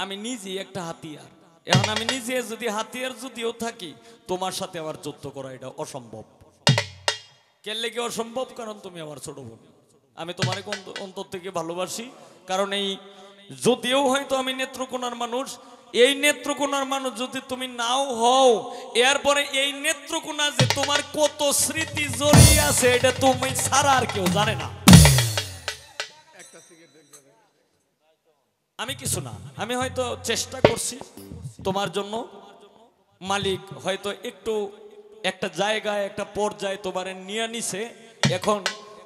আমি নিজে একটা হাতিয়ার। এখন আমি নিজে যদি হাতিয়ার যদিও থাকি, তোমার সাথে আমার যুদ্ধ করা এটা অসম্ভব। কেলে কি অসম্ভব? কারণ তুমি আমার ছোট বোন, আমি তোমার অন্তর থেকে ভালোবাসি। কারণ এই যদিও হয়তো আমি নেত্রকোনার মানুষ, এই নেত্রকোনার মানুষ যদি তুমি নাও হও, এরপরে এই নেত্রকোনা যে তোমার কত স্মৃতি জড়িয়ে আছে, এটা তুমি ছাড়া আর কেউ জানে না। আমি কিছু না, আমি হয়তো চেষ্টা করছি তোমার জন্য, মালিক হয়তো একটু একটা জায়গায় একটা পর্যায়ে তোমারে নিয়ে নিছে। এখন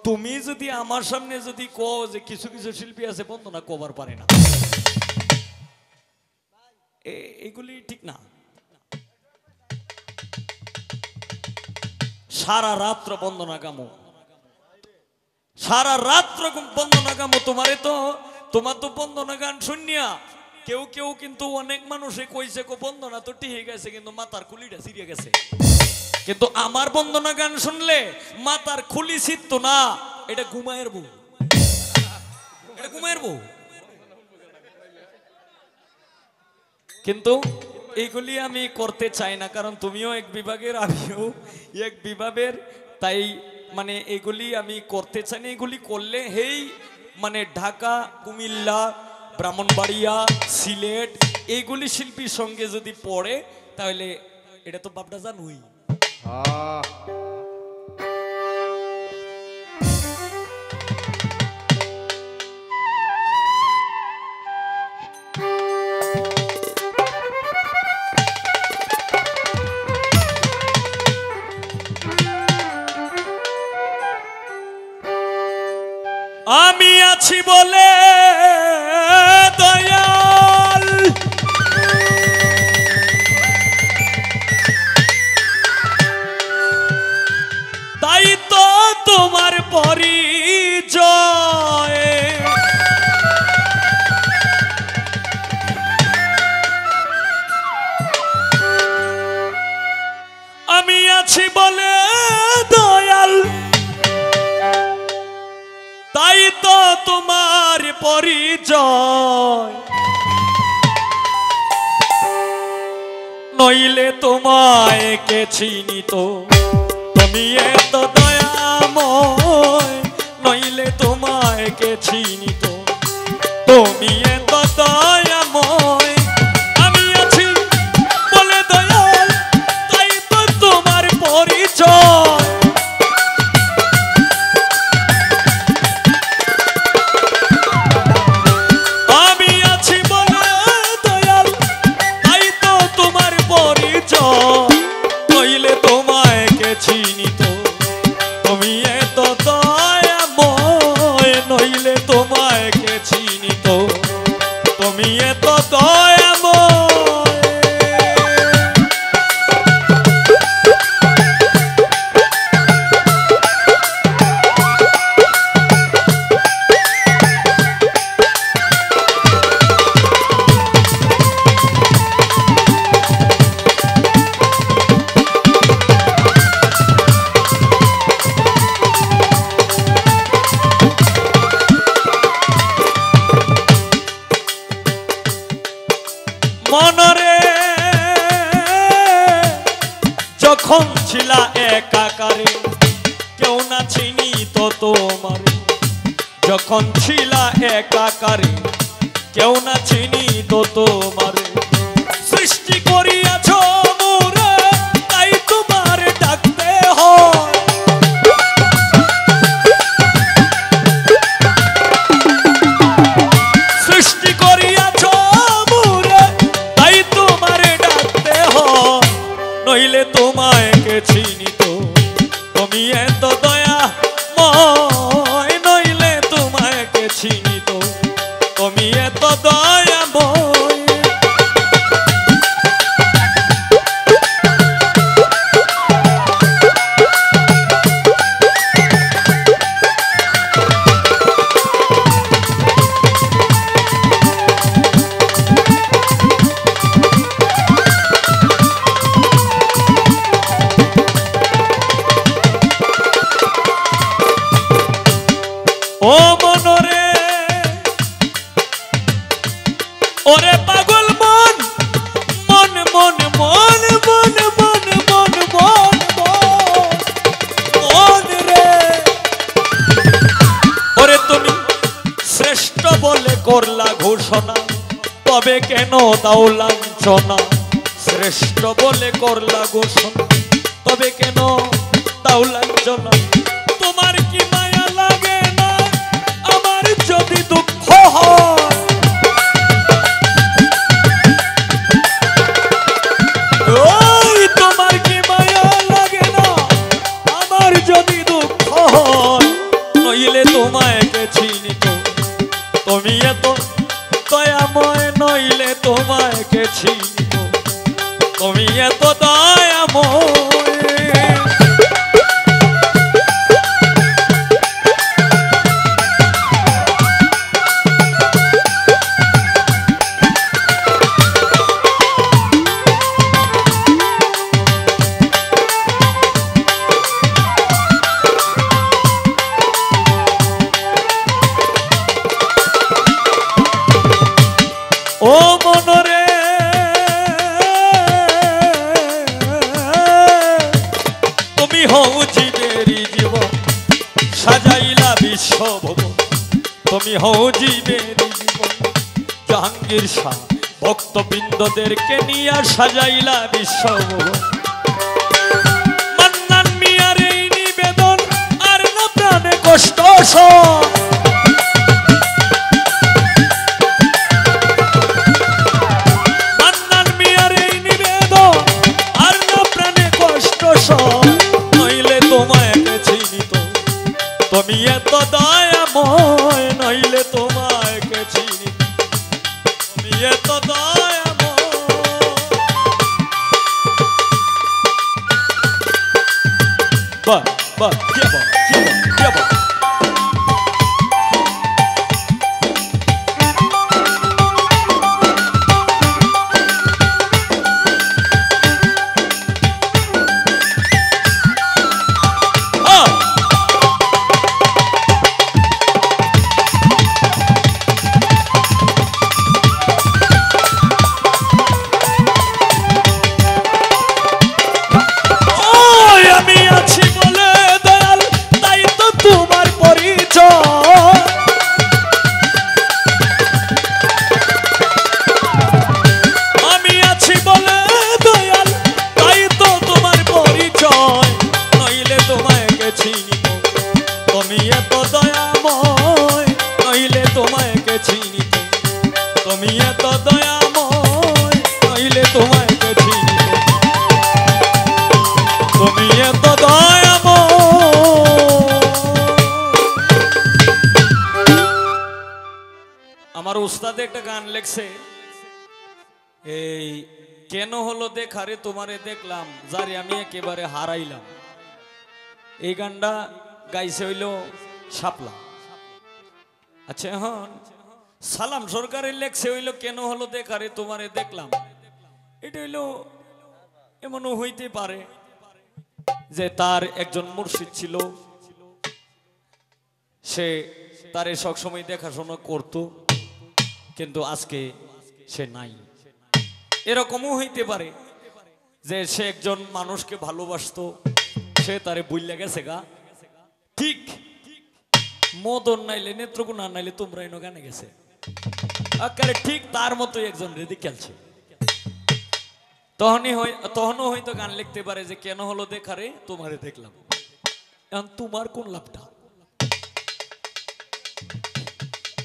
তুমি যদি আমার সামনে যদি কও যে কিছু কিছু শিল্পী আছে বন্দনা কভার পারে না, এগুলি ঠিক না। সারা রাত্র বন্দনা গামো, সারা রাত্র বন্দনা গামো। তোমার তো বন্দনা গান শুনিয়া কেউ কেউ কিন্তু অনেক মানুষে কইছে কো বন্দনা তো ঠিক গেছে কিন্তু মাথার খুলিটা ছিঁড়ে গেছে। কিন্তু আমার বন্দনা গান শুনলে মাথার খুলি ছিঁড়তো না, এটা ঘুমায়ের বউ, এটা ঘুমায়ের বউ। কিন্তু এইগুলি আমি করতে চাই না, কারণ তুমিও এক বিভাগের আমিও এক বিভাগের, তাই মানে এগুলি আমি করতে চাই না। এগুলি করলে হেই মানে ঢাকা, কুমিল্লা, ব্রাহ্মণবাড়িয়া, সিলেট এইগুলি শিল্পীর সঙ্গে যদি পড়ে তাহলে এটা তো বাপটা জানুই। আমি আছি বলে দয়াল, তাই তো তোমার পরিচয়। আমি আছি বলে দয়াল, তাই তো তোমার পরিচয়। নইলে তোমায় কে চিনিত, তুমি এত দয়াময়। নইলে তোমায় কে চিনিত, তুমি এত দয়াময়। আমি আছি বলে দয়াল, তাই তো তোমার পরিচয়। নইলে তোমায় কে চিনিত, তুমি এত দয়াময়। নইলে তোমায় কে চিনিত, তুমি এত দয়াময়। মনরে যখন ছিলা একাকারে, কেউ না চিনি তো তোমারে। যখন ছিলা একাকারে, কেউ না চিনি তো তোমারে। সৃষ্টি করিয়াছ মোরে, তাই তোমার ডাকতে হয়। সৃষ্টি করিয়াছ মোরে, তাই তোমার ডাকতে হয়। নইলে তোমায় কে চিনিত, তুমি এত দয়াময়। নইলে তোমায় কে চিনিত, তুমি এত দয়াময়। ও মনরে, ওরে পাগল মন, মন মন মন মন মন মন মন মন রে। ওরে তুমি শ্রেষ্ঠ বলে করলা ঘোষণা, তবে কেন দাও লাঞ্ছনা। শ্রেষ্ঠ বলে করলা ঘোষণা, তবে কেন দাও লাঞ্ছনা। তোমার কি মায়া লাগে না আমার যদি দুঃখ হয়। ওই তোমার কি মায়া লাগে না আমার যদি দুঃখ হয়। তুমি এত দয়াময় নইলে তোমায় কে চিনিব তুমি এত দয়াময় ও মনরে তুমি হও জীবেরই জীবন সাজাইলা বিশ্ব ভুবন তুমি হও জীবেরই জীবন জাহাঙ্গীর শাহ ভক্তবৃন্দদেরকে নিয়ে সাজাইলা বিশ্ব ভুবন মান্নান মিয়ার এই নিবেদন আর না প্রাণে কষ্ট সব নইলে তোমায় কে চিনিত তুমি এত দয়াময় নইলে তোমায় কে চিনিত তুমি এত দয়াময় বাহ বাহ কে বাহ কে বাহ কে বাহ তুমি এত দয়াময় নইলে তোমায় কে চিনিত তুমি এত দয়াময় আমার উস্তাদ একটা গান লেখছে এই কেন হলো দেখারে তোমারে দেখলাম যারে আমি একেবারে হারাইলাম এই গানটা গাইছে হইল শাপলা আচ্ছা এখন সালাম সরকারের লেখছে হইল কেন হলো দেখারে তোমারে দেখলাম এটা হইল এমনও হইতে পারে যে তার একজন মুর্শিদ ছিল সে তারে সবসময় দেখাশোনা করত কিন্তু আজকে সে নাই এরকমও হইতে পারে যে সে একজন মানুষকে ভালোবাসতো সে তারে বুইল্লা গেছে গা ঠিক মদন নাইলে নেত্রকোনা নাইলে তোমরা এনো গানে গেছে আকারে ঠিক তার মতো একজন রেডি খেলছে তখনও হয়তো গান লিখতে পারে যে কেন হলো দেখারে তোমারে দেখলাম এখন তোমার কোন লাভটা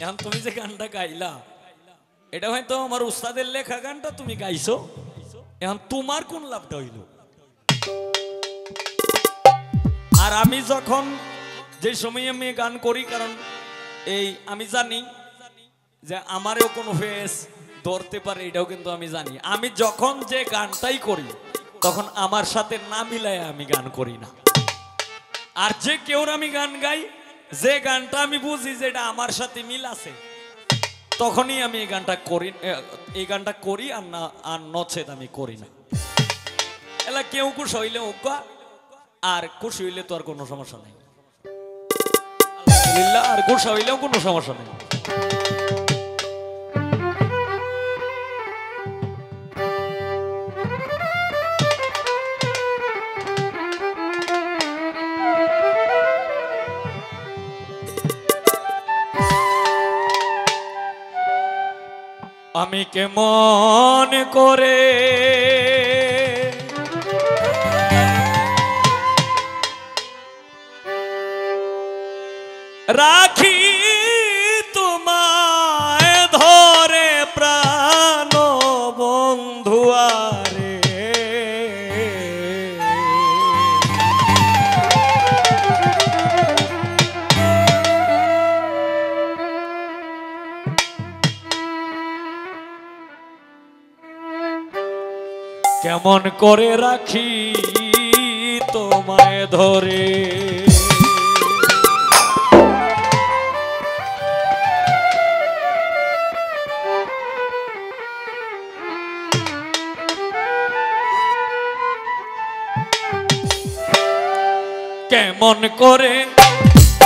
এখন তুমি যে গানটা গাইলা এটা হয়তো আমার উস্তাদের লেখা গানটা তুমি গাইছো এখন তোমার কোন লাভটা হইল আর আমি যখন যে সময় আমি গান করি কারণ এই আমি জানি যে আমারও কোনো ফেস ধরতে পারে এটাও কিন্তু আমি জানি আমি যখন যে গানটাই করি তখন আমার সাথে না মিলায় আমি গান করি না আর যে কেউ আমি গান গাই যে গানটা আমি বুঝি যেটা আমার সাথে মিল আছে তখনই আমি এই গানটা করি আর না আর নচেত আমি করি না এলা কেউ খুশি হইলে ওকা আর খুশি হইলে তো আর কোনো সমস্যা নেই আলহামদুলিল্লাহ আর খুশি হইলেও কোনো সমস্যা নেই আমি কেমন করে রাখি তোমায় ধরে প্রাণ বন্ধুয়ারে কেমন করে রাখি তোমায় ধরে। কেমন করে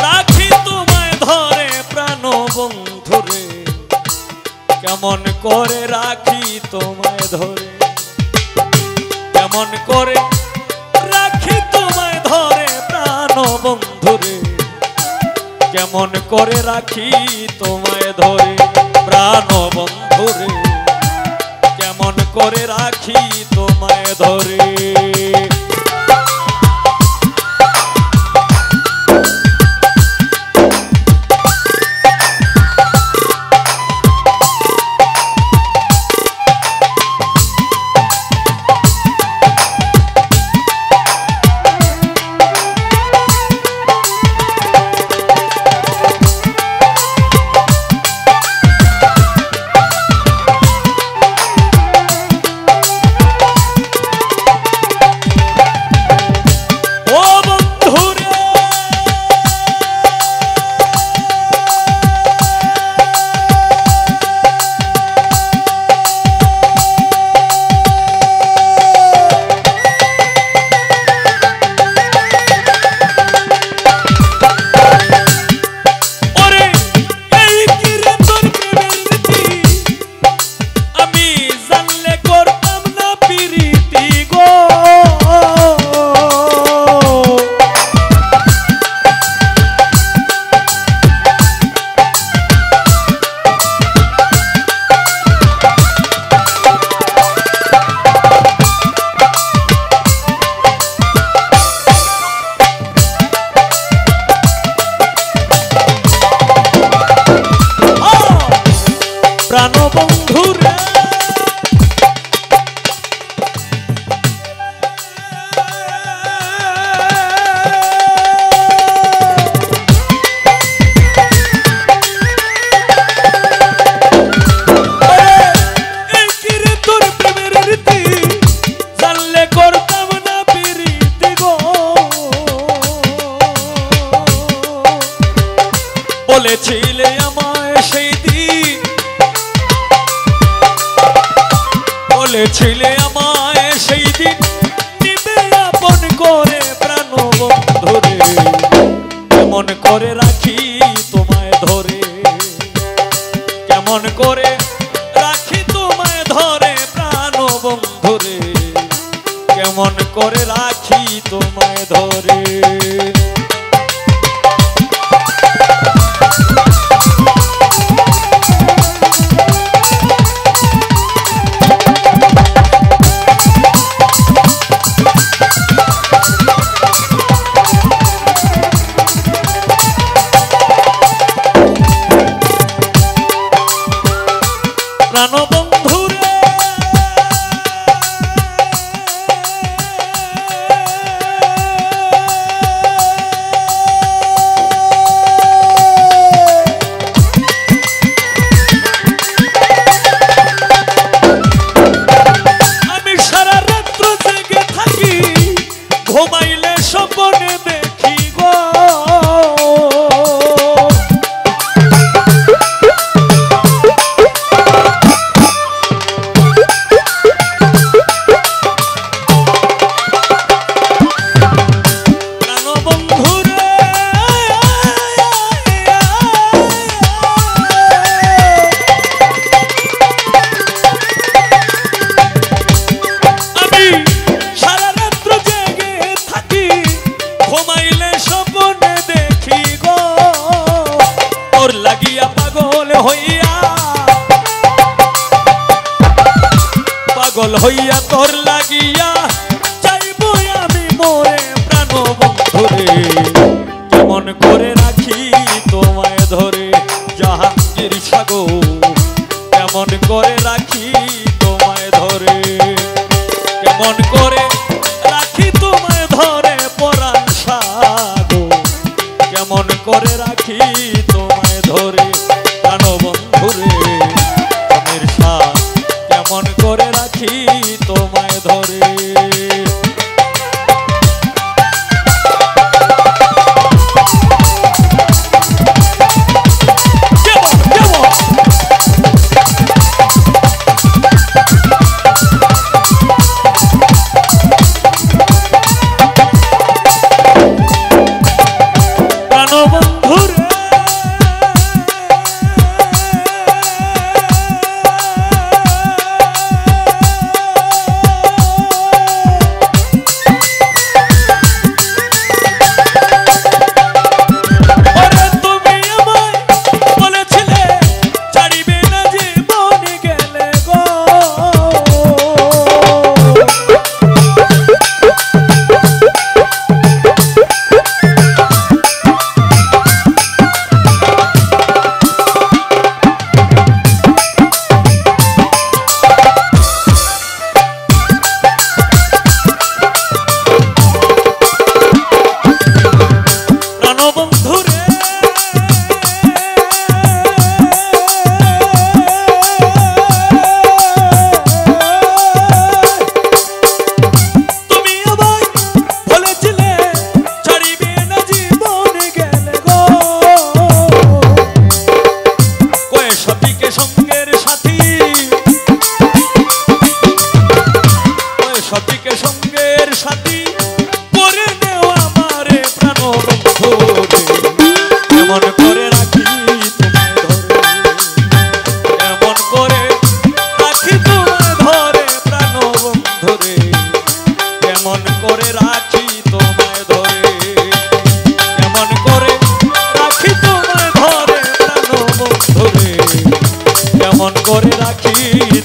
রাখি তোমায় ধরে প্রাণ বন্ধুরে, কেমন করে রাখি তোমায় ধরে, কেমন করে রাখি তোমায় ধরে প্রাণ বন্ধুরে, কেমন করে রাখি তোমায় ধরে প্রাণ বন্ধুরে, কেমন করে রাখি তোমায় ধরে। প্রাণ বন্ধুরে তোর প্রেমের রীতি জানলে করতাম না প্রীতি গো, বলেছিলে আমায় সেই দিন, বলেছিলে আমায় সেই দিন নিবে আপন করে প্রাণ বন্ধুরে, কেমন করে রাখি তোমায় ধরে, কেমন করে রাখি তোমায় ধরে প্রাণ বন্ধুরে, কেমন করে রাখি তোমায় ধরে। প্রাণ বন্ধুরে আমি সারা রাত্র জেগে থাকি, ঘুমাইলে স্বপ্নে দেখি গো, পাগল হইয়া তোর লাগিয়া চাইব আমি মোরে প্রাণ বন্ধুরে, কেমন করে রাখি তোমায় ধরে জাহাঙ্গীর সাগর, কেমন করে রাখি তোমায় ধরে, কেমন করে রাখি তোমায় ধরে পরাণ সাগর, কেমন করে রাখি তোমায় ধরে প্রাণ বন্ধুরে, কেমন করে রাখি তোমায় ধরে।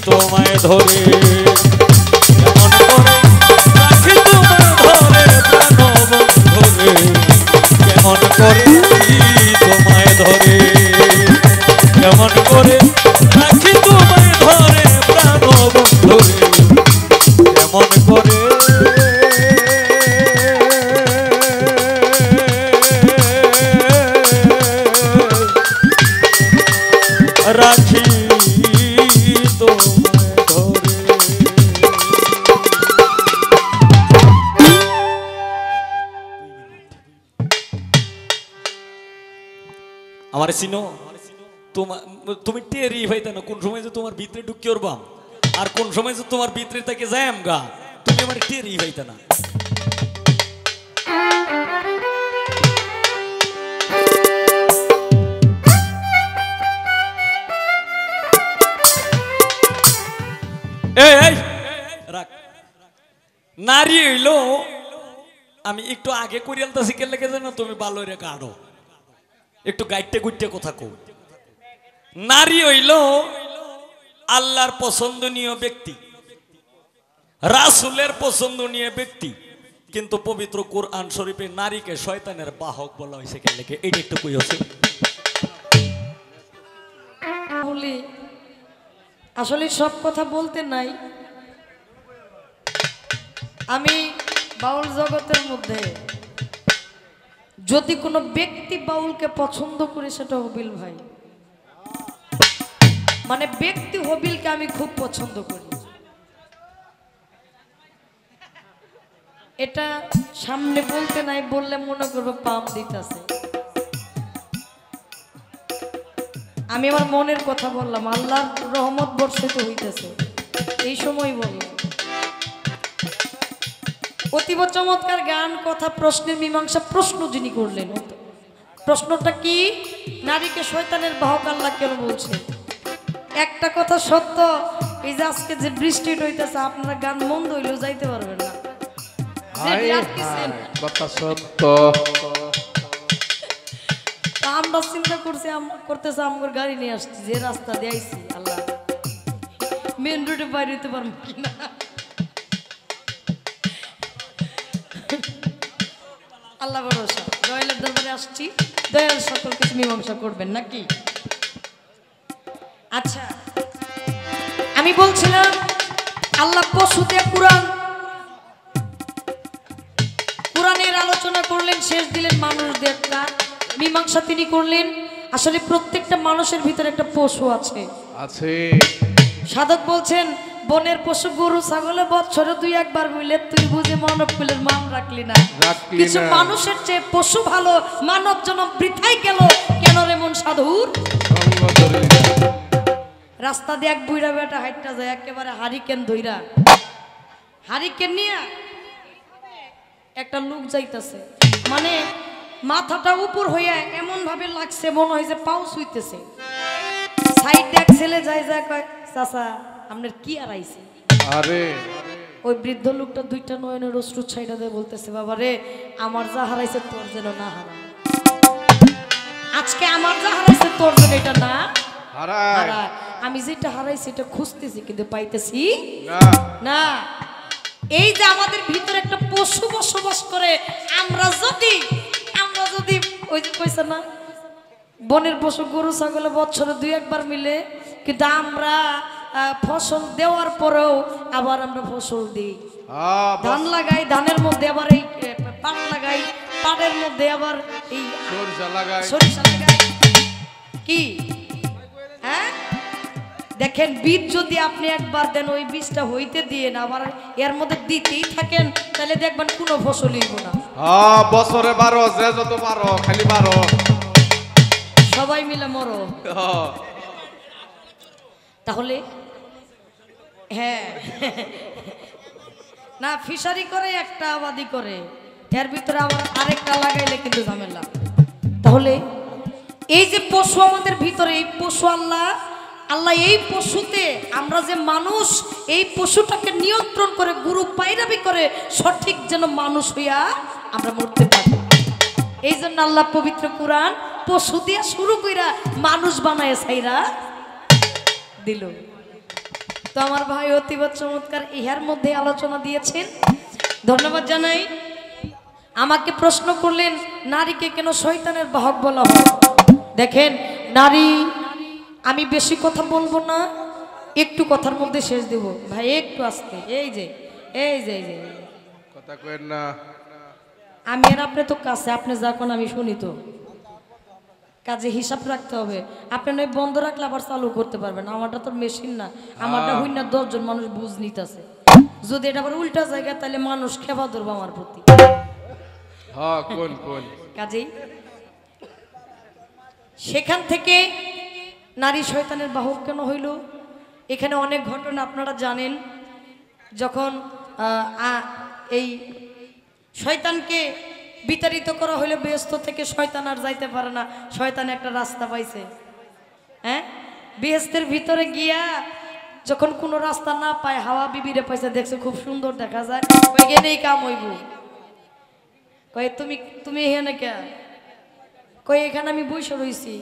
তোমায় ধরে কেমন করে রাখি তোমায় ধরে প্রাণবন্ধুরে কেমন করে তোমায় ধরে কেমন করে রাখি তোমায় ধরে প্রাণবন্ধুরে কেমন করে রাখি তোমায় ধরে আমার চিনো তুমি টেরি ভাইতা না কোন সময় যে তোমার ভিতরে ঢুকি ওরবাম আর কোন সময় যে তোমার ভিতরে তাকে যাইম গা তুমি আমার টেরি ভাইতা না রাখ নারী হইলো আমি একটু আগে করিয়ালতাছি কে লেগে জানো তুমি ভালো রে কাঢ়ো একটু গাইটে গুইটে কথা কও নারী হইল আল্লাহর পছন্দনীয় ব্যক্তি রাসূলের পছন্দনীয় ব্যক্তি কিন্তু পবিত্র কোরআন শরীফে নারীকে শয়তানের বাহক বলা হয়েছে কে লেগে এটা একটু কই আছে আসলে সব কথা বলতে নাই আমি বাউল জগতের মধ্যে যদি কোনো ব্যক্তি বাউলকে পছন্দ করে সেটা হবিল ভাই মানে ব্যক্তি হবিলকে আমি খুব পছন্দ করি এটা সামনে বলতে নাই বললে মনে করবো পাম দিতেছে আমি আমার মনের কথা বললাম আল্লাহর রহমত বর্ষিত হইতেছে এই সময় বললাম অতীব চমৎকার গান কথা প্রশ্নের মীমাংসা প্রশ্ন যিনি করলেন প্রশ্নটা কি নারীকে শয়তানের বাহক আল্লাহ কেন বলছে একটা কথা সত্য এই যে আজকে যে বৃষ্টি হইতেছে আপনারা গান মন্দ হইলেও যাইতে পারবেন না কথা সত্য আমরা চিন্তা করতেছে আমার গাড়ি নিয়ে আসছি যে রাস্তা দিয়েছি আল্লাহ মেন রোডে বাইরে হইতে পারবো কিনা আল্লাহ ভরসা দয়ালের দরবারে আসছি দয়াল সকল কিছু মীমাংসা করবেন নাকি আচ্ছা আমি বলছিলাম আল্লাহ পশুতে কোরআনের আলোচনা করলেন শেষ দিলেন মানুষদের মীমাংসা তিনি করলেন আসলে প্রত্যেকটা মানুষের ভিতরে একটা পশু আছে সাধক বলছেন বনের পশু গরু ছাগলে বছরে 2-1 বার বইলে তুই বুঝে মানব কুলের মান রাখলি না কিছু মানুষের চেয়ে পশু ভালো মানব জনম বৃথাই গেল কেন রে মন সাধুর রাস্তা দিয়ে এক বুইড়া বেটা হাইটটা যায় একেবারে হারিকেন ধইরা হারিকেন নিয়ে একটা লোক যাইতেছে মানে মাথাটা উপর হইয়া এমন ভাবে লাগছে মনে হয় যে পাও ছুঁইতেছে সাইড এক ছেলে যায় যায় কয় চাচা আপনার কি আর আইছে আরে ওই বৃদ্ধ লোকটা 2টা নয়নের অশ্রু ছাইড়া দিয়ে বলতেছে বাবা রে আমার যা হারাইছে তোর যেন না হারায় আজকে আমার যা হারাইছে তোর যেন এটা না হারায় আমি যেটা হারাইছি এটা খুঁজতেছি কিন্তু পাইতেছি না এই যে আমাদের ভিতরে একটা পশু বসবাস করে আমরা যদি ওই যে কইছে না বনের পশু গরু ছাগলে বছরে 2-1 বার মিলে কিন্তু আমরা ফসল দেওয়ার পরেও আবার আমরা ফসল দিই ধান লাগাই ধানের মধ্যে আবার এই পাট লাগাই পাটের মধ্যে আবার এই সরিষা লাগাই কি হ্যাঁ দেখেন বীজ যদি আপনি একবার দেন ওই বীজটা হইতে দিয়ে না আবার এর মধ্যে দিতেই থাকেন তাহলে দেখবেন কোনো ফসলই হইব না বছরে 12 যে যত পারো খালি 12 সবাই মিলে মরো তাহলে হ্যাঁ না ফিশারি করে একটা আবাদি করে এর ভিতরে আবার আরেকটা লাগাইলে কিন্তু ঝামেলা তাহলে এই যে পশু আমাদের ভিতরে এই পশু আল্লাহ এই পশুতে আমরা যে মানুষ এই পশুটাকে নিয়ন্ত্রণ করে গুরু পাইরাবি করে সঠিক যেন মানুষ হইয়া আমরা মরতে পারি এই জন্য আল্লাহ পবিত্র কুরআন পশু দিয়া শুরু কইরা মানুষ বানায় ছাইরা দিল তো আমার ভাই অতীব চমৎকার ইহার মধ্যে আলোচনা দিয়েছেন, ধন্যবাদ জানাই। আমাকে প্রশ্ন করলেন নারীকে কেন শয়তানের বাহক বলা হয়। দেখেন নারী, আমি বেশি কথা বলবো না, একটু কথার মধ্যে শেষ দেব ভাই, একটু আস্তে। এই যে এই যে এই যে কথা কইেন না, আমি আর আপনি তো কাছে, আপনি যখন আমি শুনি তো কাজে হিসাব রাখতে হবে। আপনি নয় বন্ধ রাখলে আবার চালু করতে পারবেন, আমারটা তো মেশিন না, আমারটা হই না 10 জন মানুষ বুঝ নিতেছে। যদি এটা আবার উল্টা জায়গা তাহলে মানুষ খেবা ধরবো আমার প্রতি। হ্যাঁ কোন কোন কাজেই সেখান থেকে নারী শয়তানের বাহক কেন হইল, এখানে অনেক ঘটনা আপনারা জানেন। যখন এই শয়তানকে বিতাড়িত করা হইলে বেহেশত থেকে শয়তান আর যাইতে পারে না, শয়তান একটা রাস্তা পাইছে। হ্যাঁ, বেহেশতের ভিতরে গিয়া যখন কোনো রাস্তা না পায়, হাওয়া বিবিরে পাইছে, দেখছে খুব সুন্দর দেখা যায়, ওই গেনেই কাম হইব। কয় তুমি তুমি এখানে কে? কয় এখানে আমি বসে রইছি।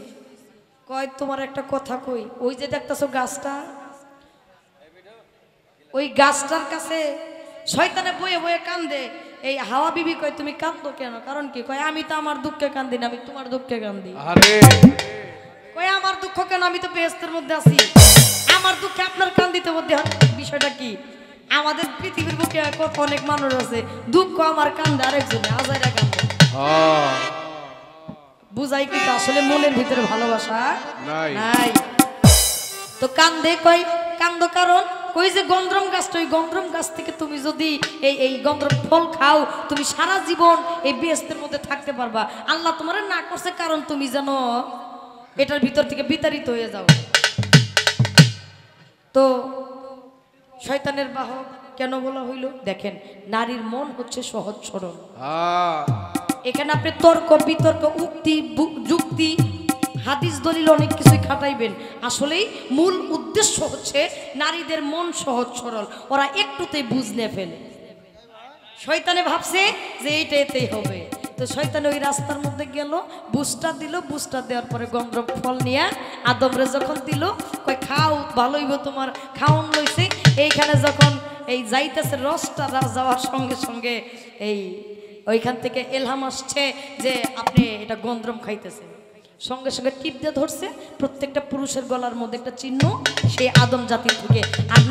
কয় তোমার একটা কথা কই, ওই যে দেখতেছো গাছটা, ওই গাছটার কাছে শয়তানে বয়ে বয়ে কান্দে। এই হাওয়া বিবি কয় তুমি কান্দো কেন, কারণ কি? কয় আমি তো আমার দুঃখে কান্দি না, আমি তোমার দুঃখে কান্দি। আরে কয় আমার দুঃখ কেন, আমি তো বেহেশতের মধ্যে আছি, আমার দুঃখে আপনার কান্দিতে মধ্যে বিষয়টা কি? আমাদের পৃথিবীর বুকে কত অনেক মানুষ আছে, দুঃখ আমার কান্দে আরেকজনে, হাজারা কান্দে। হ্যাঁ বুঝাই কিন্তু আসলে মনের ভিতরে ভালোবাসা নাই। নাই। তো কান্দে, কয় কান্দো কারণ কই যে গন্দ্রম গাছটা, ওই গন্দ্রম গাছ থেকে তুমি যদি এই গন্দ্রম ফল খাও, তুমি সারা জীবন এই বেহেশতের মধ্যে থাকতে পারবা। আল্লাহ তোমার না করছে কারণ তুমি জানো এটার ভিতর থেকে বিতাড়িত হয়ে যাও। তো শয়তানের বাহক কেন বলা হইল? দেখেন নারীর মন হচ্ছে সহজ সরল। হ্যাঁ এখানে আপনি তর্ক বিতর্ক উক্তি যুক্তি হাদিস দলিল অনেক কিছুই খাটাইবেন, আসলেই মূল উদ্দেশ্য হচ্ছে নারীদের মন সহজ সরল, ওরা একটুতেই বুঝনে ফেলে। শয়তানে ভাবছে যে এইটা এতেই হবে, তো শয়তানে ওই রাস্তার মধ্যে গেল, বুস্টার দিল, বুস্টার দেওয়ার পরে গন্ধম ফল নিয়ে আদমরে যখন দিল, কয় খাও ভালোইব তোমার খাওন লইছে। এইখানে যখন এই যাইতেছে রসটা যাওয়ার সঙ্গে সঙ্গে এই ওইখান থেকে এলহাম আসছে যে আপনি এটা গন্ধম খাইতেছেন। সঙ্গে সঙ্গে টিপ দিয়ে ধরছে, প্রত্যেকটা পুরুষের গলার মধ্যে একটা চিহ্ন সেই আদম জাতির থেকে। আর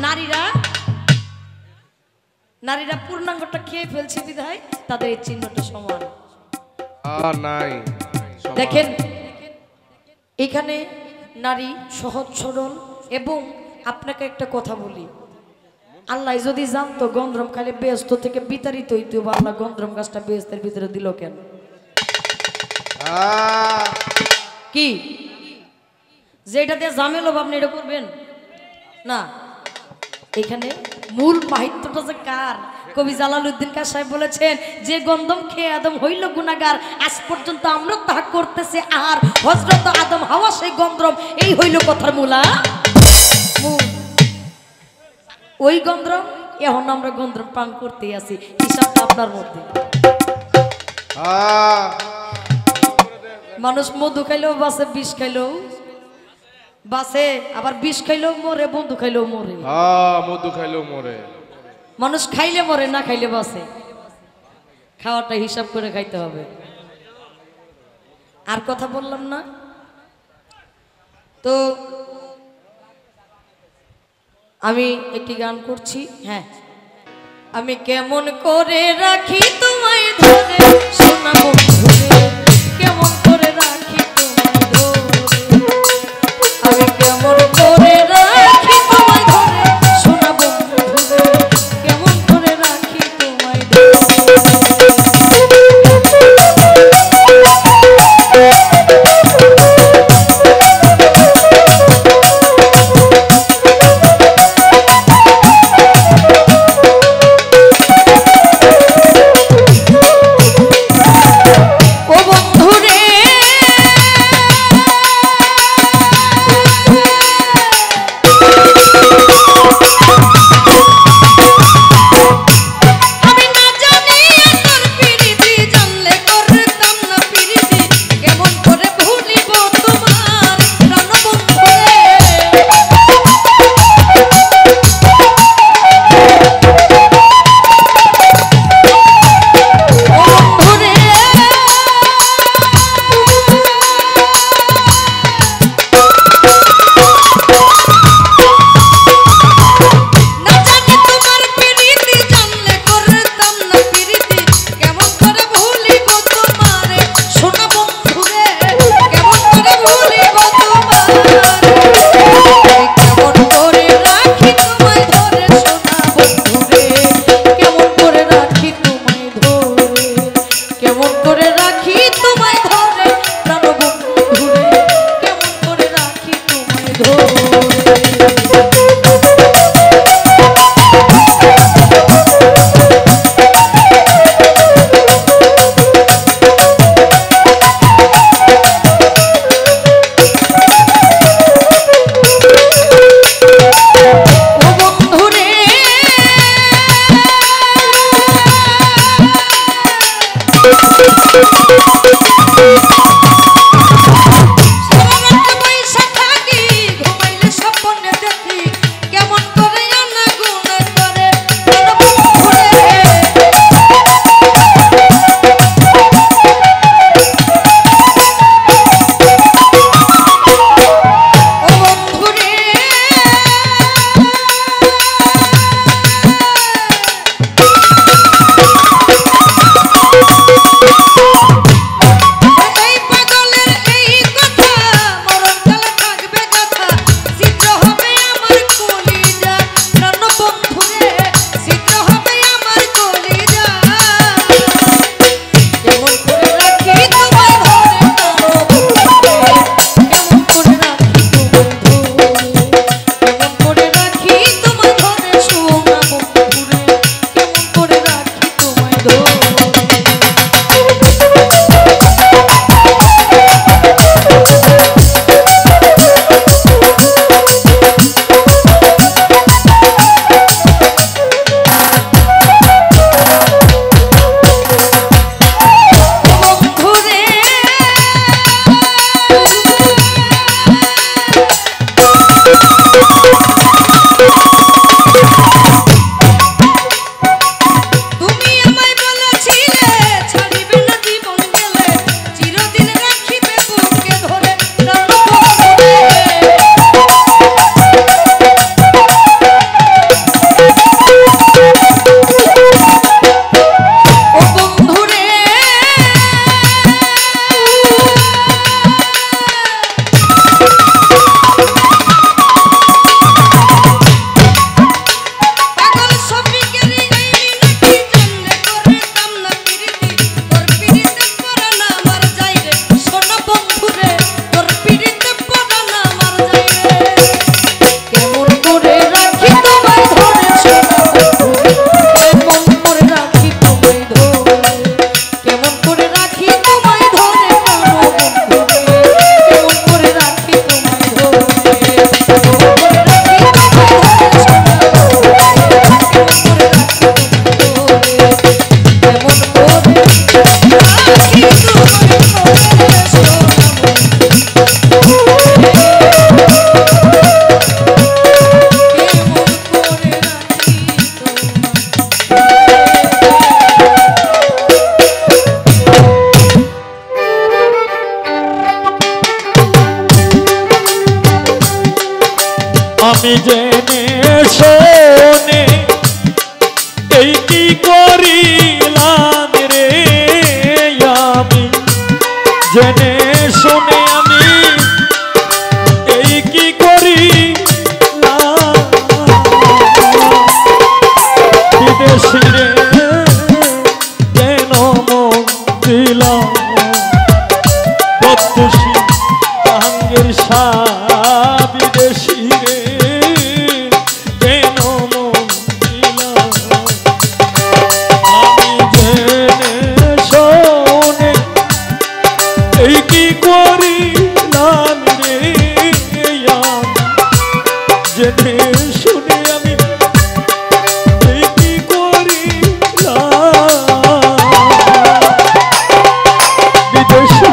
নারীরা পূর্ণাঙ্গটা খেয়ে ফেলছে বিধায় তাদের এই চিহ্নটা সমান নাই। দেখেন এখানে নারী সহজ সরল। এবং আপনাকে একটা কথা বলি, আল্লাহ যদি জানতো গন্ধম খাইলে বেহেশত থেকে বিতাড়িত হইতো, বা আল্লাহ গন্ধম গাছটা বেহেশতের ভিতরে দিল কেন? কি যেটা দিয়ে জামেল হবে আপনি এটা করবেন না? এখানে মূল মাহিত্যটা যে কার, কবি জালালউদ্দিন কার সাহেব বলেছেন, যে গন্ধম খেয়ে আদম হইল গুনাহগার, আজ পর্যন্ত আমরা তাহা করতেছে আর হযরত আদম হাওয়া সেই গন্ধম, এই হইল কথার মূলা মূল। ওই গন্ধম এখন আমরা গন্ধম পান করতেই আছি, হিসাবটা আপনার মধ্যে। মানুষ মধু খাইলেও বাসে, বিষ খাইলেও বাসে, আবার বিষ খাইলেও মরে, বন্ধু খাইলেও মরে। মধু খাইলেও মরে। মানুষ খাইলে মরে, না খাইলে বাসে। খাওয়াটা হিসাব করে খাইতে হবে। আর কথা বললাম না তো, আমি একটি গান করছি। হ্যাঁ, আমি কেমন করে রাখি তোমায় ধরে সোনা বন্ধুরে, কেমন করে রাখি তোমায় ধরে, আমি কেমন করে রাখি তোমায় ধরে সোনা বন্ধুরে, কেমন করে রাখি তোমায় ধরে। ও রাখি তোমায় ধরে প্রাণ বন্ধুরে কেমন করে রাখি তোমায় ধরে আমি জেনে শোনে এই কি করিলাম রে, আমি জেনে শোনে আমি এই কি করিলাম, বিদেশি রে কেন মন দিলাম, প্রত্যুষী আঙ্গের বিদেশি রে কেন মন দিলাম, আমি জেনে শোনে এই কি করিলাম রে, জেনে শুনে আমি এই কি করিলাম, বিদেশি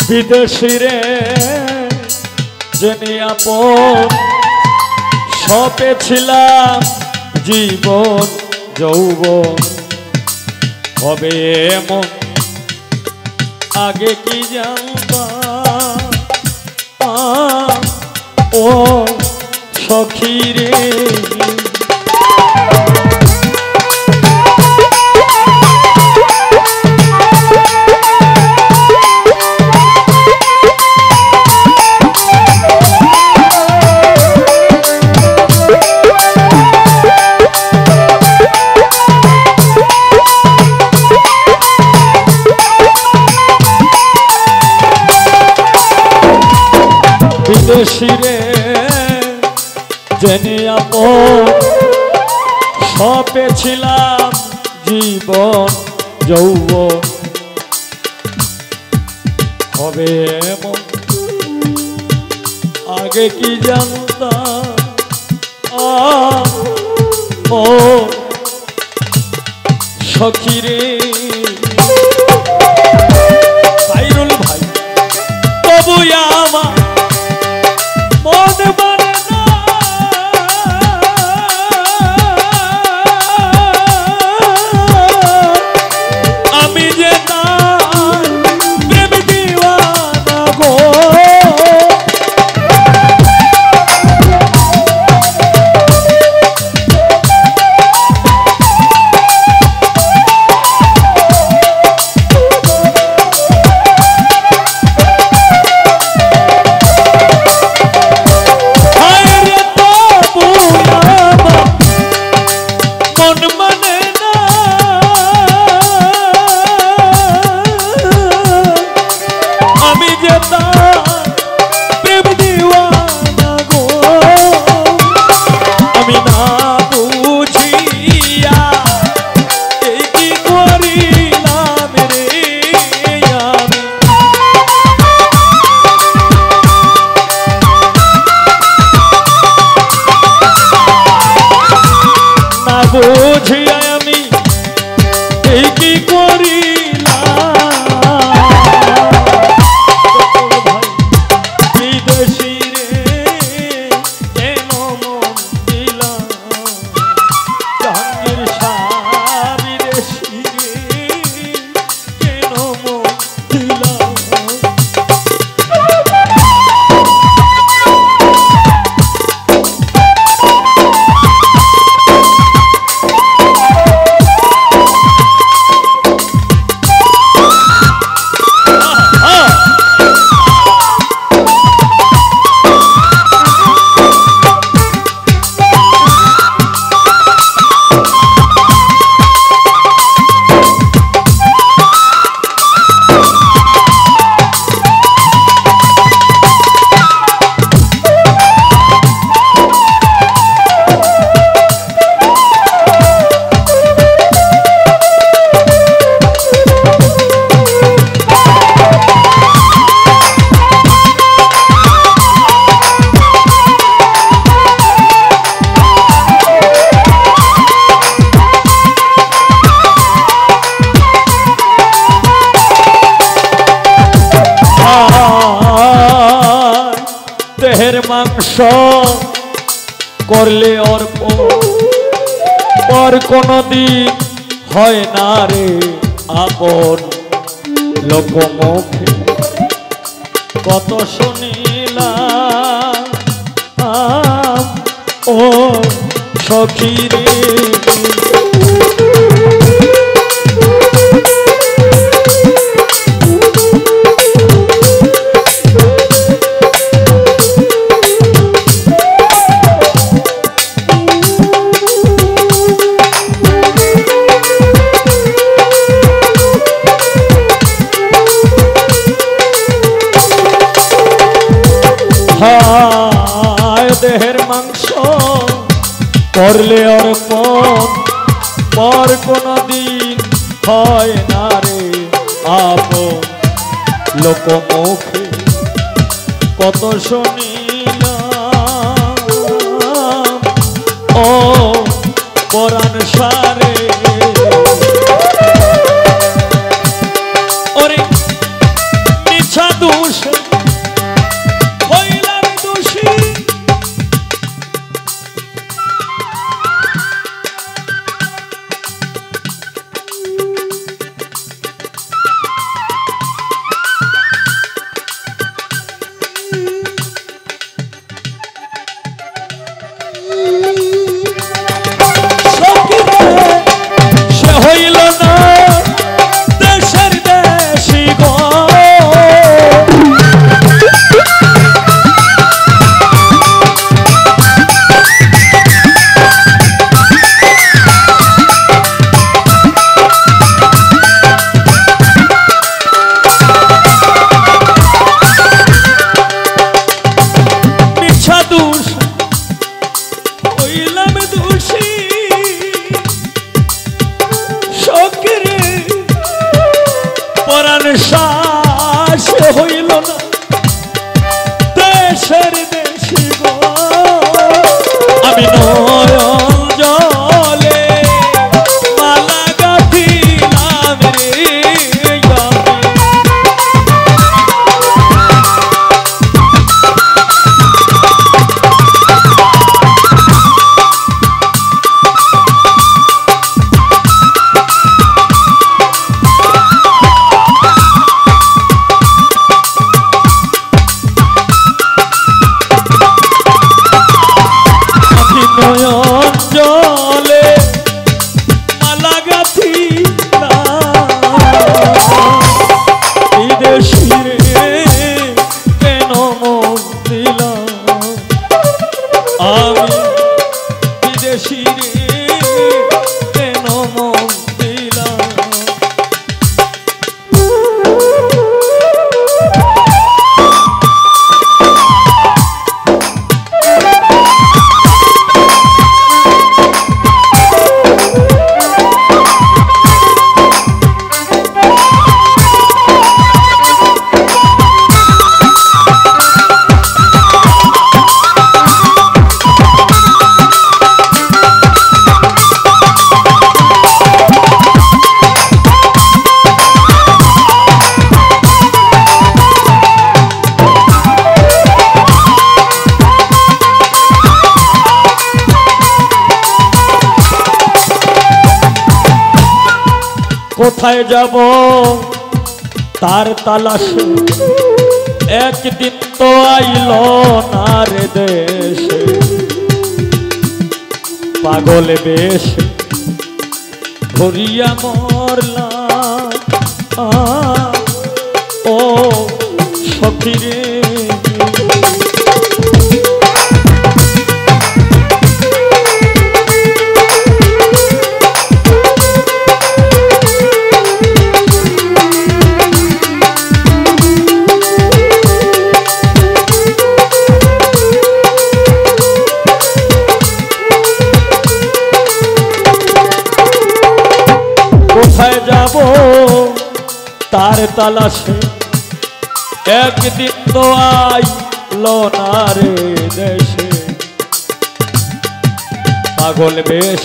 বিদেশি রে জেনে আপন সপেছিলাম জীবন যৌবন হবে এমন আগে কি জানতাম ও সখী রে বিদেশিরে জেনে আপন সপেছিলাম জীবন যৌবন হবে এমন আগে কি জানতাম ও সখী রে ভাইরুল ভাই তবু আমার মন মানে না আমি যে তার প্রেম দিওয়ানা গো বুঝিয়া আমি এই কি করিলাম বিদেশি রে কেন মন দিলাম জাহাঙ্গীর শাহ বিদেশি রে কেন মন দিলাম দেহের মাংস করলে অর্প পর কোনদিন হয় না রে আপন লোকমুখে কত শুনিলাম ও সখী রে দেহের মাংস করলে অর্পণ পর কোনদিন হয় না রে আপন লোকমুখে কত শুনিলাম ও পরাণ সারে ওরে মিছা দু শ্বাস হইল না দেশের দেশি গো আমি নয়ন জলে মালা গাঁথিলাম রে নয়ন জলে মালা গাঁথিলাম বিদেশি রে কেন মন দিলাম আমি বিদেশি রে কেন মন দিলাম কোথায় যাব তার তালাশে একদিন তো আইল না রে দেশে পাগল বেশ ঘুরিয়া মরলাম ও সখী রে কোথায় যাব তার তালাশে একদিন তো আইলো না রে দেশে পাগল বেশ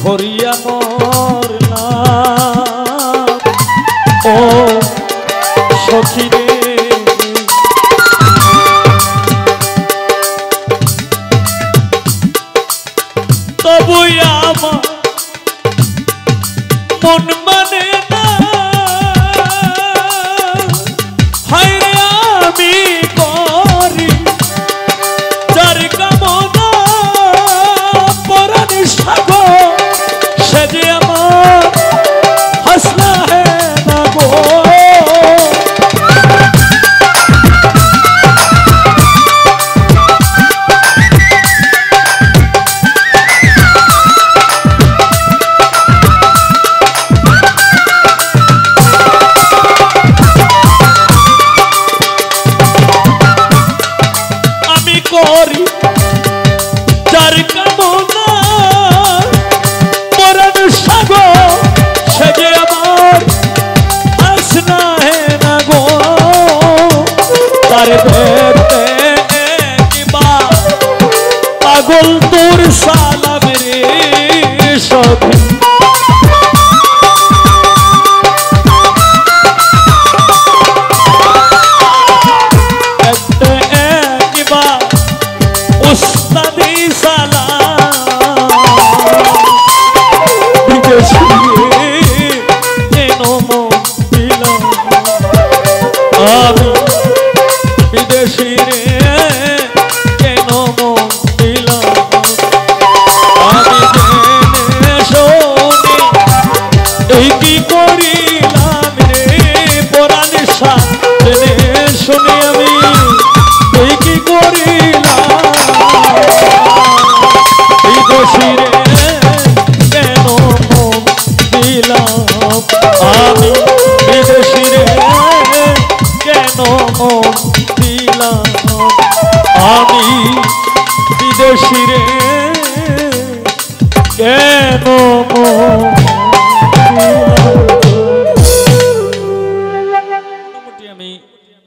ঘুরিয়া মরলাম ও সখী রে তবু আমার মন মানে না হায়রে আমি করি যার কামনা পরাণ সাগর সে যে আমার হাসনা হে না গো করি যার কামনা পরাণ সাগর সে যে আমার হাসনা হে না গো তার দেখতে কিবা পাগল তোর সালাম রে সখী উস্তাদি সালাম বিদেশি কেন মন দিলাম আমি বিদেশি রে কেন মন দিলাম আমি জেনে শোনে এই কি করিলাম রে পরাণ জেনে শুনে আমি এই কি করিলাম বিদেশি রে কেন মন দিলাম আমি বিদেশি রে কেন মন দিলাম আমি বিদেশি রে কেন মন দিলাম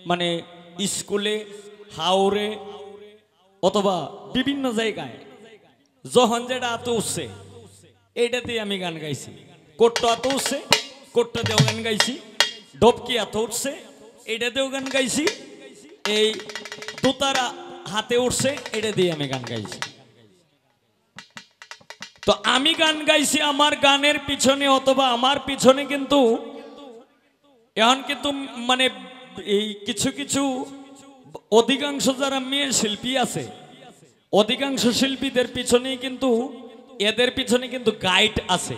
মানে স্কুলে হাওরে অথবা বিভিন্ন জায়গায় যখন যেটা এত উঠছে এইটাতে আমি গান গাইছি। কোট্ট এত উঠছে কোট্টাতেও গান গাইছি, ডবকি এত উঠছে এইটাতেও গান গাইছি, এই তোতারা হাতে উঠছে এটা দিয়ে আমি গান গাইছি। তো আমি গান গাইছি আমার গানের পিছনে অথবা আমার পিছনে কিন্তু এখন কিন্তু মানে এই কিছু কিছু অধিকাংশ যারা মেয়ে শিল্পী আছে অধিকাংশ শিল্পীদের পিছনেই কিন্তু এদের পিছনে কিন্তু গাইড আছে।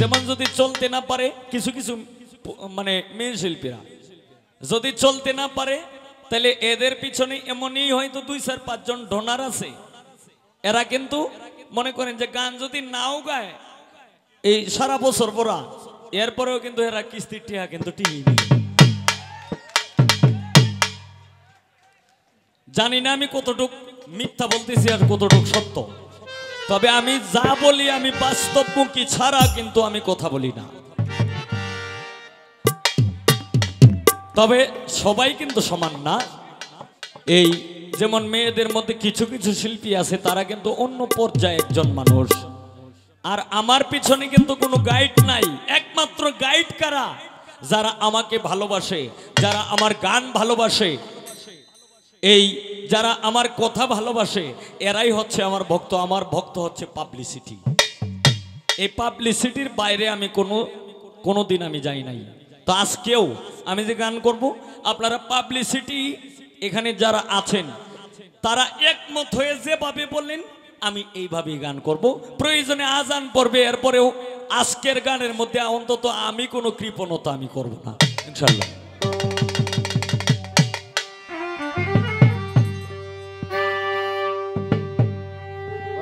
যেমন যদি চলতে না পারে কিছু কিছু মানে মেয়ে শিল্পীরা যদি চলতে না পারে তাহলে এদের পিছনে এমনই হয়তো 2-4-5 জন ডোনার আছে। এরা কিন্তু মনে করেন যে গান যদি নাও গায় এই সারা বছর পড়া এরপরেও কিন্তু এরা কিস্তির টিহা কিন্তু টিহি নেই। জানি না আমি কতটুক মিথ্যা বলতেছি আর কতটুক সত্য, তবে আমি যা বলি আমি বাস্তবমুখী ছাড়া কিন্তু আমি কথা বলি না। তবে সবাই কিন্তু সমান না। এই যেমন মেয়েদের মধ্যে কিছু কিছু শিল্পী আছে তারা কিন্তু অন্য পর্যায়ে একজন মানুষ, আর আমার পিছনে কিন্তু কোনো গাইড নাই। একমাত্র গাইড কারা? যারা আমাকে ভালোবাসে, যারা আমার গান ভালোবাসে, এই যারা আমার কথা ভালোবাসে এরাই হচ্ছে আমার ভক্ত। আমার ভক্ত হচ্ছে পাবলিসিটি। এই পাবলিসিটির বাইরে আমি কোনো দিন আমি যাই নাই। তো আজকেও আমি যে গান করব আপনারা পাবলিসিটি এখানে যারা আছেন তারা একমত হয়ে যেভাবে বললেন আমি এইভাবেই গান করব। প্রয়োজনে আজান পড়বে, এরপরেও আজকের গানের মধ্যে অন্তত আমি কোনো কৃপণতা আমি করব না ইনশাল্লাহ।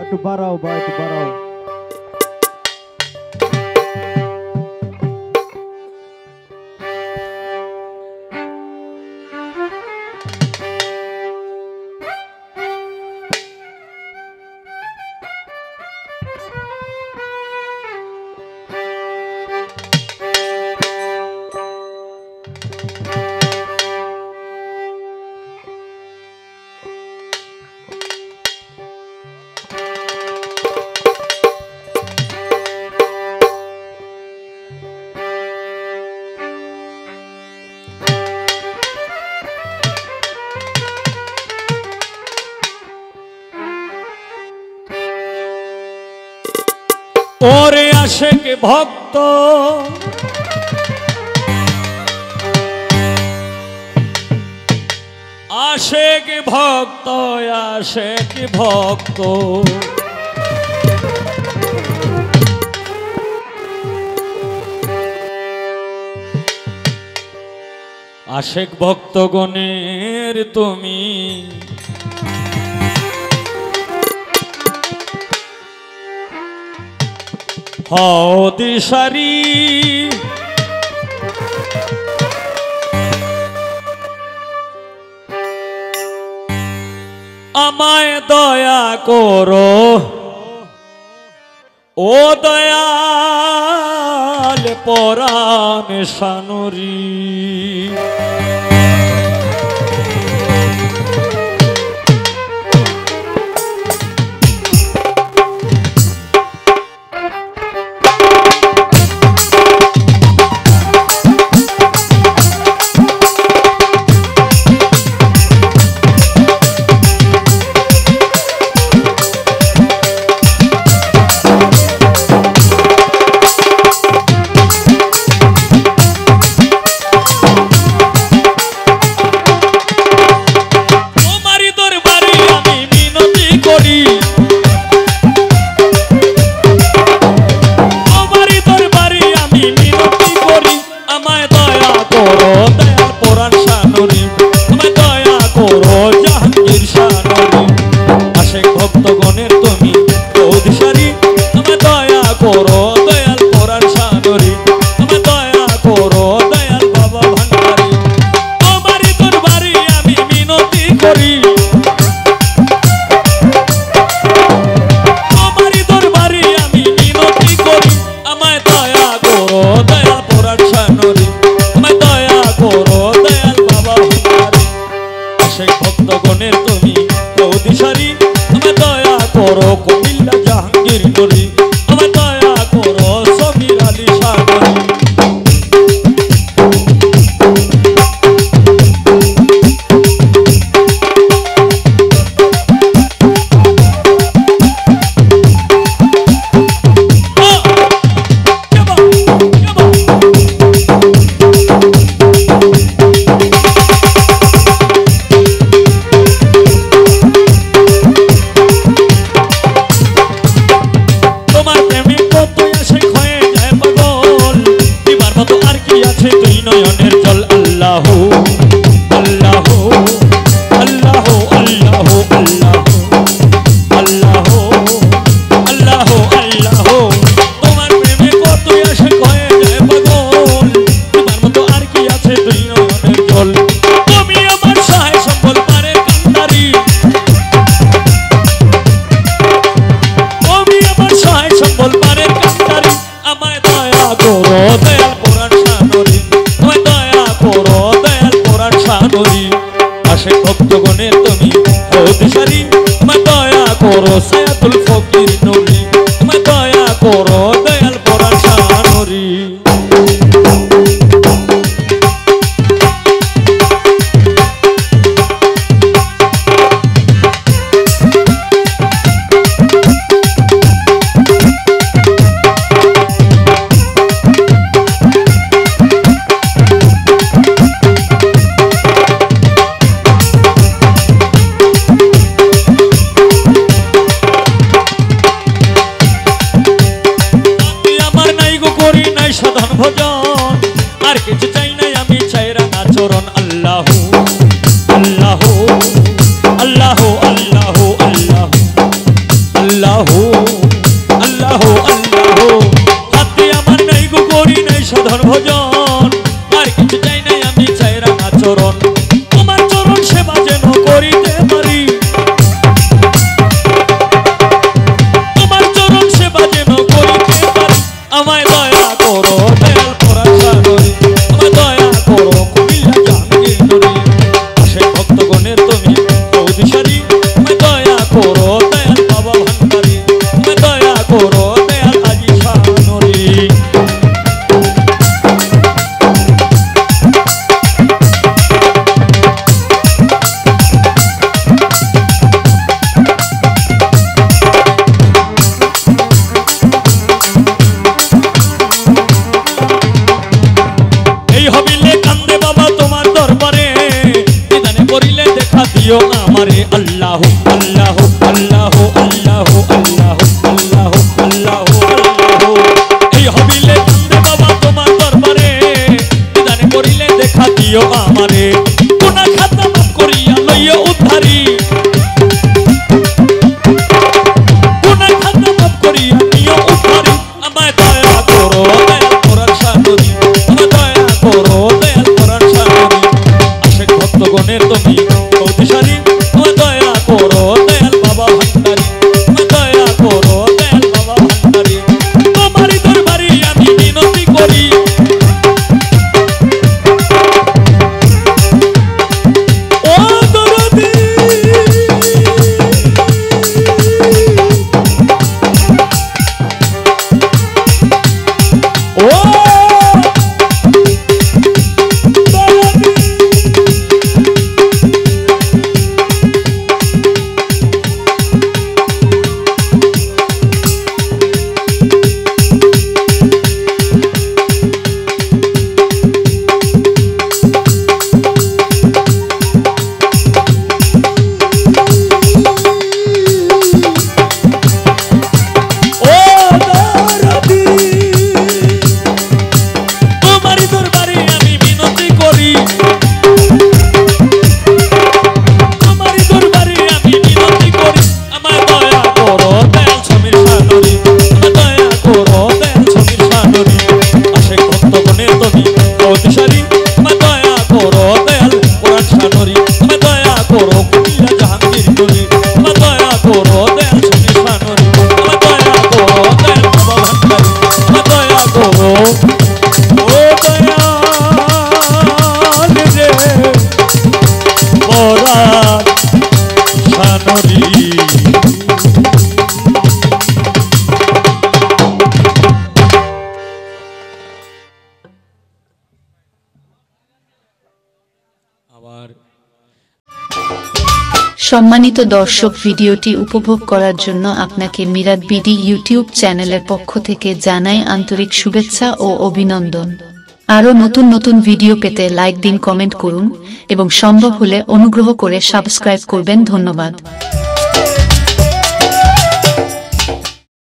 একটু বাড়াও বা একটু বাড়াও। ওরে আশেক ভক্ত আশেক ভক্ত আশেক ভক্ত আশেক ভক্তগণের তুমি হও দিশারি, আমায় দয়া করো ও দয়াল পরাণ সানুরি। ভক্তগণের তুমি অধিসারী, আমায় দয়া করো দয়াল পরাণ সানুরি, আমায় দয়া করো দয়াল বাবা ভান্ডারী। তোমারই দরবারে আমি মিনতি করি, তোমারই দরবারে আমি মিনতি করি, আমায় দয়া করো দয়াল পরাণ সানুরি, আমায় দয়া করো দয়াল বাবা ভান্ডারী। করো কুমিল্লা জাহাঙ্গীর নরি আমায় দয়া করো সমীর আলী সাগরী নয়নের জল আল্লাহ আল্লাহ আল্লাহ আল্লাহ আল্লাহ আল্লাহ আল্লাহ তোমার প্রেমে কত আসে কয়ে যায় পাগল তোমার মতো আর কি আছে তুই নয়নের জল তুমি আমার সহায় সম্বল পারে কান্দারি তুমি আমার সহায় সম্বল পারে কান্দারি আমায় দয়া করো দয়াল পুরাণ সানরি আশে ভক্তগণের তুমি দিশারি আমায় দয়া করো সায়াতুল ফকির নূরি আমায় দয়া করো দয়াল পুরাণ সানরি সাধন ভজন আর কিছু চাই নাই আমি চাই রাঙা চরণ আল্লাহ আল্লাহ আল্লাহ আল্লাহ আল্লাহ আল্লাহ আল্লাহ আল্লাহ হাতে আমার নাই গো করি নাই সাধন ভজন আর কিছু চাই নাই আমি চাই রাঙা চরণ তোমার চরণ সেবা যেন করিতে পারি তোমার চরণ সেবা যেন করিতে পারি আমায় দয়া করো দয়াল পুরাণ সানরি আমায় দয়া করো কুমিল্লা জাহাঙ্গীর নরি আশে ভক্তগণের তুমি দিশারি আমায় দয়া করো দয়াল বাবা ভান্ডারি আমায় দয়া করো দয়াল আজি সানরি দিও আমারে আল্লাহ আল্লাহ আল্লাহ আল্লাহ আল্লাহ আল্লাহ আল্লাহ আল্লাহ এই হবিলে কান্দে বাবা তোমার দরবারে নিদানে করিলে দেখা দিও আমারে গুনাহ খাতা মাফ করিয়া লইয়া উদ্ধারি গুনাহ খাতা মাফ করিয়া নিও উদ্ধারি আমায় দয়া করো দয়াল পুরাণ সানরি আমায় দয়া করো দয়াল পুরাণ সানরি আশিক ভক্তগণের তুমি দিশারি আমায় দয়া করো দয়াল বাবা ভান্ডারি সম্মানিত দর্শক, ভিডিওটি উপভোগ করার জন্য আপনাকে মিরাদ বিডি ইউটিউব চ্যানেলের পক্ষ থেকে জানাই আন্তরিক শুভেচ্ছা ও অভিনন্দন। আরও নতুন নতুন ভিডিও পেতে লাইক দিন, কমেন্ট করুন এবং সম্ভব হলে অনুগ্রহ করে সাবস্ক্রাইব করবেন। ধন্যবাদ।